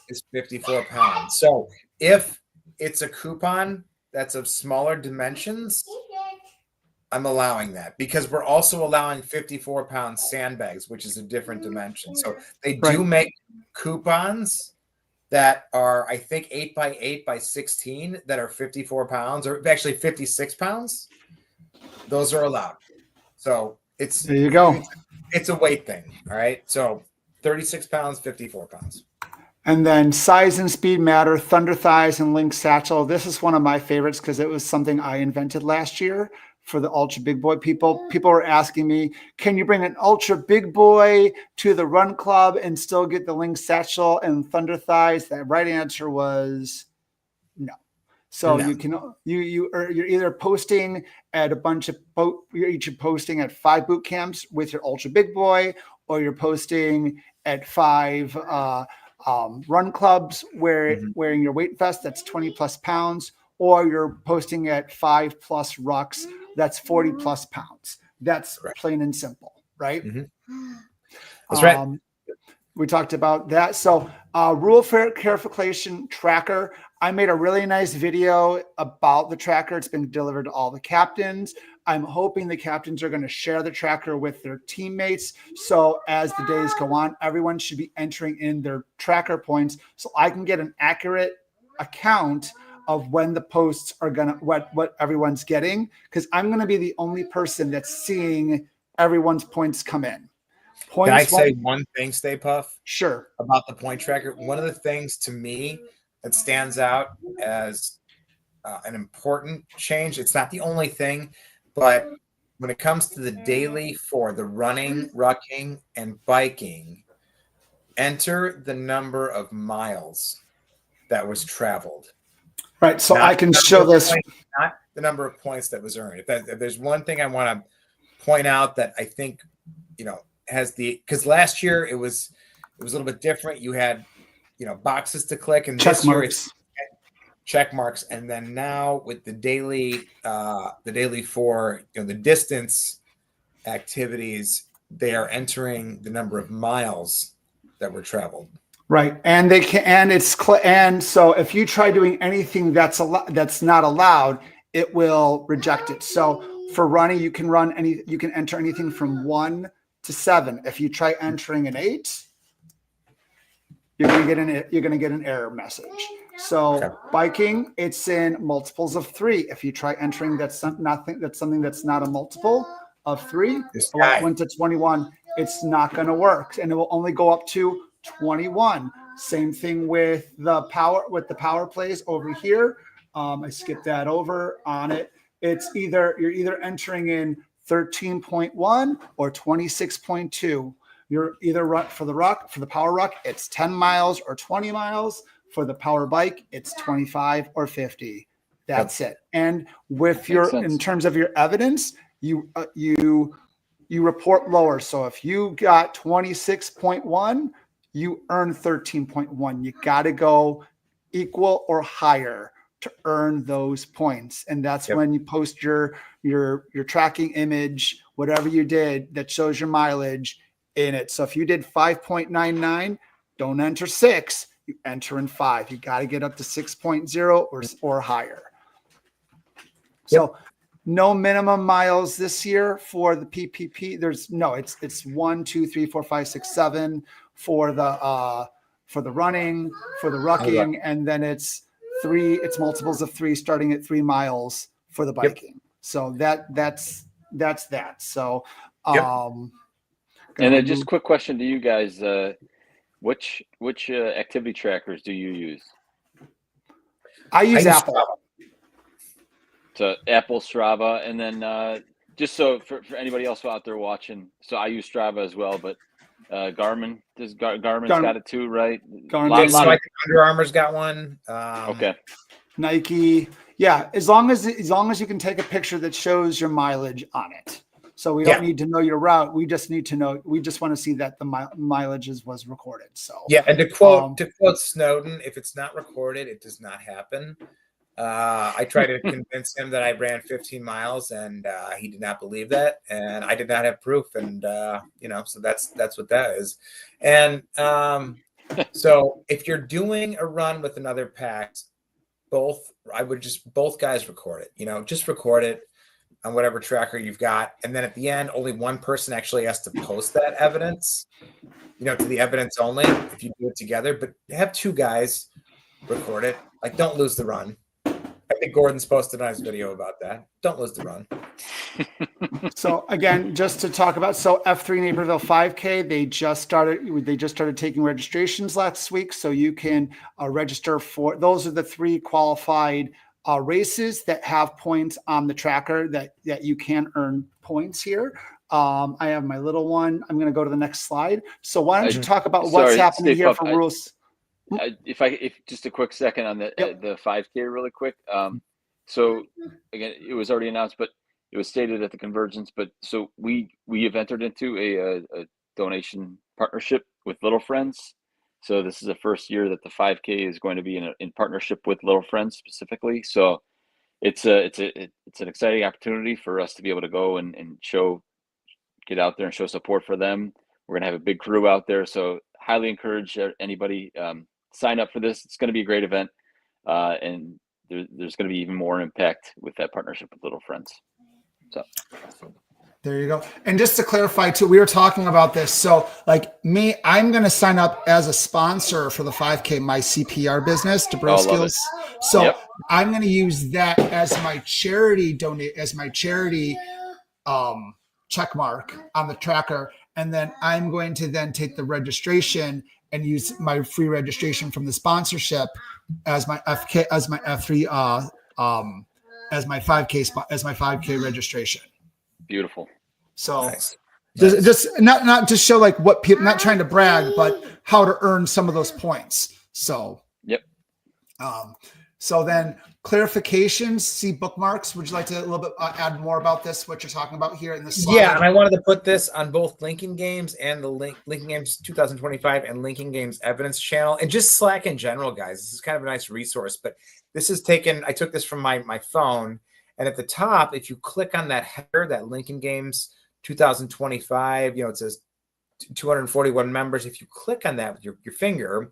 is 54 pounds. So if it's a coupon that's of smaller dimensions, I'm allowing that because we're also allowing 54-pound sandbags, which is a different dimension. So they do make coupons that are, I think, 8 by 8 by 16 that are 54 pounds, or actually 56 pounds. Those are allowed. So there you go. It's a weight thing. All right. So 36 pounds, 54 pounds. And then size and speed matter, Thunder Thighs and Link Satchel. This is one of my favorites because it was something I invented last year for the ultra big boy people. People were asking me, can you bring an ultra big boy to the run club and still get the Link Satchel and Thunder Thighs? The right answer was no. So you're either posting at a bunch of you're each posting at 5 boot camps with your ultra big boy, or you're posting at 5 run clubs wearing your weight vest that's 20 plus pounds, or you're posting at 5+ rucks that's 40 plus pounds. That's plain and simple, right? That's right. We talked about that. So rule for clarification tracker. I made a really nice video about the tracker. It's been delivered to all the captains. I'm hoping the captains are going to share the tracker with their teammates. So as the days go on, everyone should be entering in their tracker points so I can get an accurate account of when the posts are gonna what everyone's getting, because I'm gonna be the only person that's seeing everyone's points come in. Points. Can I say one thing, Stay-Puft? Sure. About the point tracker. One of the things to me that stands out as an important change. It's not the only thing, but when it comes to the daily for the running, rucking, and biking, enter the number of miles that was traveled. Right. So I can show this. Not the number of points that was earned. If there's one thing I want to point out that I think, has because last year it was a little bit different. You had, boxes to click, and this year it's check marks. And then now with the daily for the distance activities, they are entering the number of miles that were traveled. Right. And they can, and so if you try doing anything that's not allowed, it will reject it. So for running, you can enter anything from 1 to 7. If you try entering an 8, you're gonna get an error message. So biking, it's in multiples of 3. If you try entering something that's not a multiple of 3, 1 to 21, it's not going to work, and it will only go up to 21. Same thing with the power plays over here. I skipped that over on it. You're either entering in 13.1 or 26.2. You're either for the power ruck, it's 10 miles or 20 miles. For the power bike, it's 25 or 50. That's it. And with in terms of your evidence, you report lower. So if you got 26.1, you earn 13.1. You got to go equal or higher to earn those points. And that's when you post your tracking image, whatever you did that shows your mileage in it. So if you did 5.99, don't enter 6. You enter in 5. You got to get up to 6.0 or higher. So no minimum miles this year for the PPP. It's 1, 2, 3, 4, 5, 6, 7 for the running, for the rucking, and then it's 3. It's multiples of 3, starting at 3 miles for the biking. So that's that. So and then just a quick question to you guys. Which activity trackers do you use? I use Apple. So Apple, Strava, and then just so for anybody else out there watching, so I use Strava as well, but Garmin, Garmin's got it too, right? Garmin. So I think Under Armour's got one. Okay. Nike. Yeah, as long as you can take a picture that shows your mileage on it. So we don't need to know your route. We just need to know. We just want to see that the mileage was recorded. So and to quote Snowden, if it's not recorded, it does not happen. I tried to convince him that I ran 15 miles, and he did not believe that, and I did not have proof. And so that's what that is. And so if you're doing a run with another pack, both guys record it. Just record it on whatever tracker you've got. And then at the end, only one person actually has to post that evidence, to the evidence only if you do it together. But have 2 guys record it. Like, don't lose the run. I think Gordon's posted a nice video about that. Don't lose the run. So again, just to talk about, F3 Naperville 5K, they just started taking registrations last week. So you can register for, those are the 3 qualified races that have points on the tracker that you can earn points here. I have my little one. I'm going to go to the next slide. So why don't you talk about what's happening here for rules? If just a quick second on the 5K really quick. So again, it was already announced, but it was stated at the convergence. But so we have entered into a donation partnership with Little Friends. So this is the first year that the 5K is going to be in partnership with Little Friends specifically. So it's an exciting opportunity for us to be able to go and get out there and show support for them. We're gonna have a big crew out there, so highly encourage anybody sign up for this. It's going to be a great event, and there's going to be even more impact with that partnership with Little Friends. So There you go. And just to clarify too, we were talking about this. So like me, I'm going to sign up as a sponsor for the 5K, my CPR business, DeBro Skills. So I'm going to use that as my charity check mark on the tracker. And then I'm going to then take the registration and use my free registration from the sponsorship as my FK, as my F3, as my 5K registration. Beautiful. So Nice. just not to show like what people, not trying to brag, but how to earn some of those points. So, so then clarifications, see bookmarks. Would you like to a little bit add more about this, what you're talking about here in this slide? Yeah, and I wanted to put this on both Lincoln Games and the Lincoln Games 2025 and Lincoln Games Evidence channel, and just Slack in general, guys. This is kind of a nice resource, but this is taken, I took this from my phone, and at the top, if you click on that header, that Lincoln Games 2025, it says 241 members. If you click on that with your finger,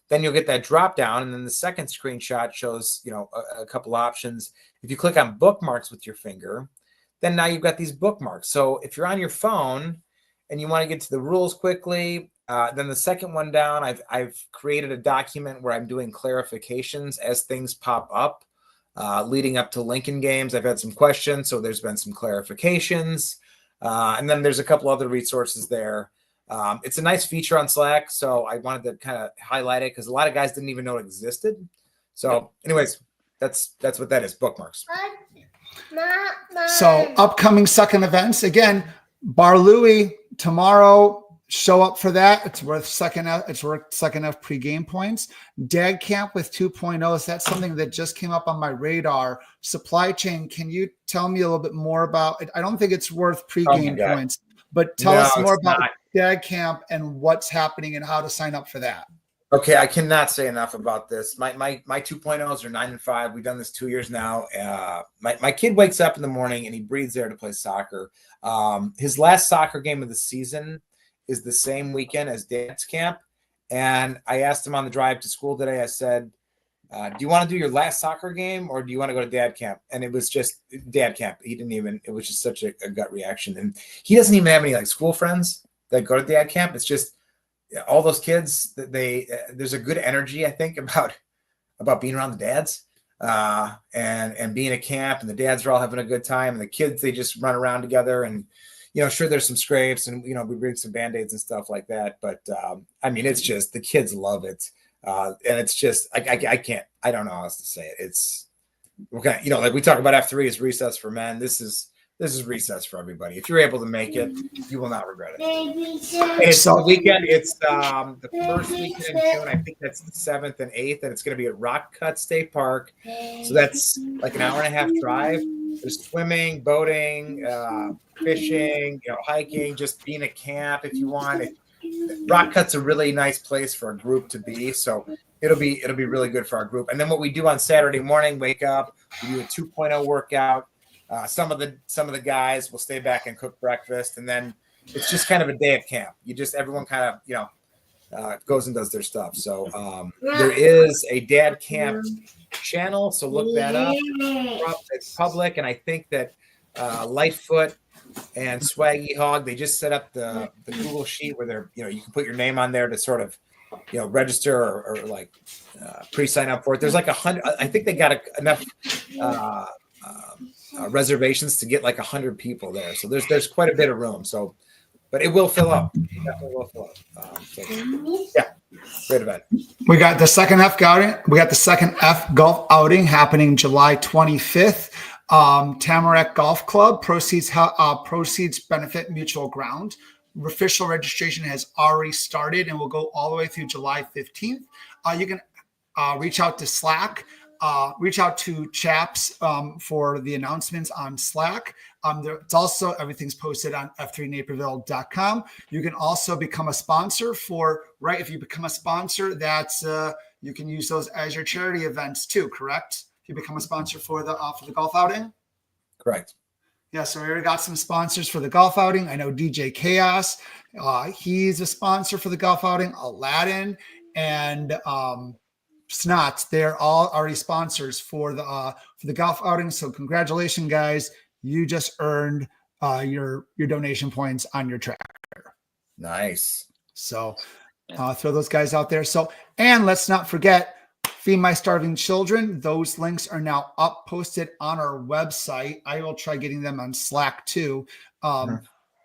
then you'll get that drop down. And then the second screenshot shows, a couple options. If you click on bookmarks with your finger, then now you've got these bookmarks. So if you're on your phone and you want to get to the rules quickly, then the second one down, I've created a document where I'm doing clarifications as things pop up leading up to Lincoln Games. I've had some questions, so there's been some clarifications. And then there's a couple other resources there. It's a nice feature on Slack, so I wanted to kind of highlight it because a lot of guys didn't even know it existed. So anyways, that's what that is, bookmarks. So upcoming second events, again, Bar Louie tomorrow, show up for that. It's worth second F pre-game points. Dad Camp with 2.0. That's something that just came up on my radar. Supply chain, can you tell me a little bit more about it? I don't think it's worth pre-game points, but tell us more about Dad Camp and what's happening and how to sign up for that. Okay, I cannot say enough about this. My 2.0s are 9 and 5. We've done this 2 years now. My kid wakes up in the morning and he breathes there to play soccer. His last soccer game of the season is the same weekend as Dad's Camp. And I asked him on the drive to school today, I said, do you want to do your last soccer game or do you want to go to Dad Camp? And it was just Dad Camp. It was just such a gut reaction. And he doesn't even have any school friends that go to Dad Camp. It's just all those kids that there's a good energy, I think, about being around the dads and being at camp, and the dads are all having a good time, and the kids, they just run around together, and sure, there's some scrapes and we bring some Band-Aids and stuff like that, but it's just the kids love it, and it's just I don't know how else to say it. It's okay, like we talk about F3 is recess for men. This is recess for everybody. If you're able to make it, you will not regret it. And it's the weekend. It's the first weekend in June. I think that's the 7th and 8th, and it's going to be at Rock Cut State Park. So that's like an hour and a half drive. There's swimming, boating, fishing, hiking, just being at camp if you want. Rock Cut's a really nice place for a group to be. So it'll be really good for our group. And then what we do on Saturday morning, wake up, we do a 2.0 workout. Some of the guys will stay back and cook breakfast, and then it's just kind of a day at camp. Everyone kind of goes and does their stuff. So there is a Dad Camp channel, so look that up. It's public, and I think that Lightfoot and Swaggy Hog, they just set up the Google sheet where they're you can put your name on there to sort of register or pre-sign up for it. There's 100. I think they got enough. Reservations to get 100 people there, so there's quite a bit of room. So, but it will fill up. It definitely will fill up. Great event. We got the second F outing. We got the second F golf outing happening July 25th. Tamarack Golf Club proceeds benefit Mutual Ground. Official registration has already started and will go all the way through July 15th. You can reach out to Slack. Reach out to Chaps for the announcements on Slack. It's also, everything's posted on f3naperville.com. You can also become a sponsor if you become a sponsor, that's you can use those as your charity events too, correct? If you become a sponsor for the golf outing? Correct. Yeah, so we already got some sponsors for the golf outing. I know DJ Chaos, he's a sponsor for the golf outing. Aladdin and Snots, they're all already sponsors for the golf outing. So congratulations, guys! You just earned your donation points on your tracker. Nice. So throw those guys out there. So, and let's not forget, Feed My Starving Children. Those links are now up, posted on our website. I will try getting them on Slack too. And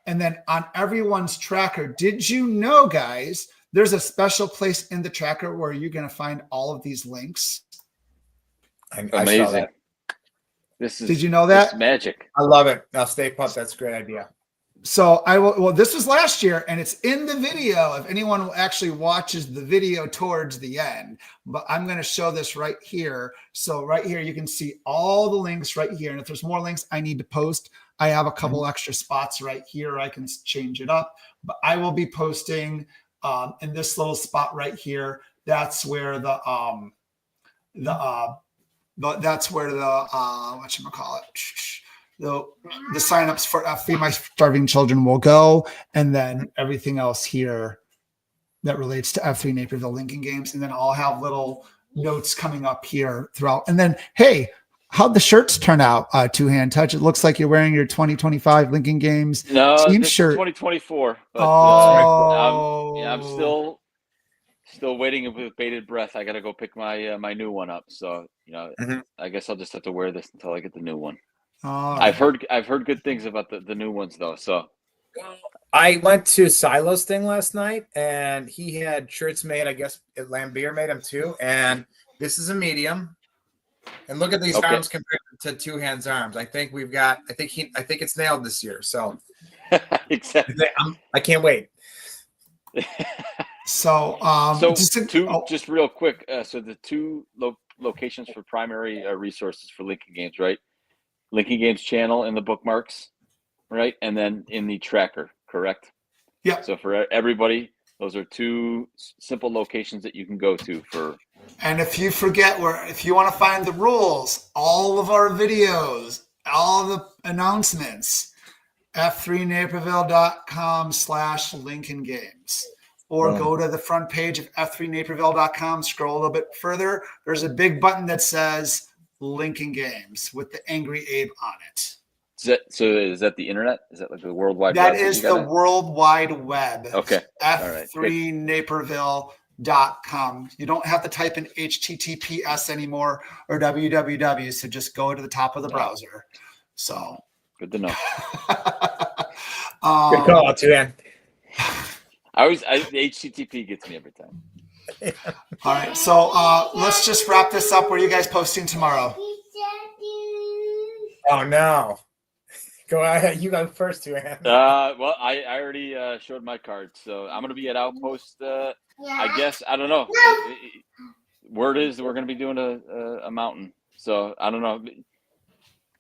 then on everyone's tracker, did you know, guys, there's a special place in the tracker where you're going to find all of these links. Amazing. Did you know that? Magic. I love it. Now, Stay-Puft, that's a great idea. So well, this was last year, and it's in the video if anyone actually watches the video towards the end. But I'm going to show this right here. So right here, you can see all the links right here. And if there's more links I need to post, I have a couple extra spots right here. I can change it up. But I will be posting in this little spot right here. That's where whatchamacallit, the signups for Feed My Starving Children will go, and then everything else here that relates to F3 Naperville Lincoln games. And then I'll have little notes coming up here throughout. And then, hey, how'd the shirts turn out? Two Hand Touch. It looks like you're wearing your 2025 Lincoln Games team shirt. 2024. But, I'm still waiting with bated breath. I got to go pick my new one up. So, I guess I'll just have to wear this until I get the new one. I've heard good things about the new ones though. So I went to Silo's thing last night, and he had shirts made. I guess Lambier made them too. And this is a medium. And look at these arms compared to Two Hands arms. I think it's nailed this year. So exactly. I can't wait. So just real quick. So the two locations for primary resources for Lincoln Games, right? Lincoln Games channel in the bookmarks, right? And then in the tracker, correct? Yeah. So for everybody, those are two simple locations that you can go to for. And if you forget if you want to find the rules, all of our videos, all the announcements, f3naperville.com/Lincoln Games. Or go to the front page of f3naperville.com, scroll a little bit further. There's a big button that says Lincoln Games with the angry Abe on it. Is that the internet? Is that like the World Wide Web? That is the World Wide Web. Okay. f3naperville.com. You don't have to type in HTTPS anymore or www. So just go to the top of the browser. So good to know. Good call, Tuan. The HTTP gets me every time. All right, so let's just wrap this up. Where are you guys posting tomorrow? Oh no! Go ahead. You go first, Tuan. Well, I already showed my card, so I'm going to be at Outpost. I guess I don't know. Word is we're going to be doing a mountain, so I don't know.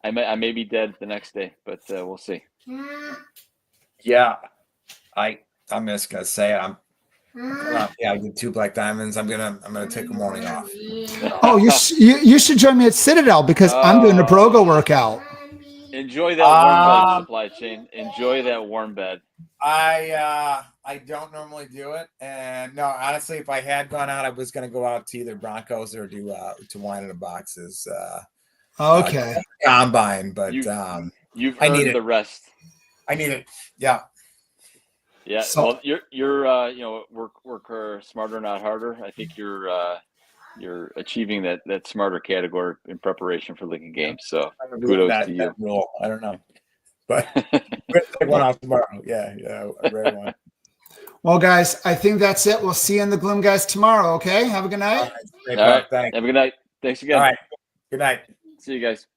I may be dead the next day, but we'll see. Yeah, I'm just gonna say it. I did 2 black diamonds. I'm gonna take a morning off. Oh, you should join me at Citadel because I'm doing a Brogo workout. Enjoy that warm bed, supply chain. Enjoy that warm bed. I don't normally do it, and no, honestly, if I had gone out, I was gonna go out to either Broncos or to Wine in the Boxes. Okay. Combine, but you've I earned the rest. I need it. Yeah. Yeah. So, well, you're work smarter, not harder. I think you're achieving that smarter category in preparation for Lincoln Games. So kudos to you. Rule. I don't know, but take one off tomorrow. Yeah, a rare one. Well, guys, I think that's it. We'll see you in the Gloom guys tomorrow. Okay. Have a good night. All right. Thanks. Have a good night. Thanks again. All right. Good night. See you guys.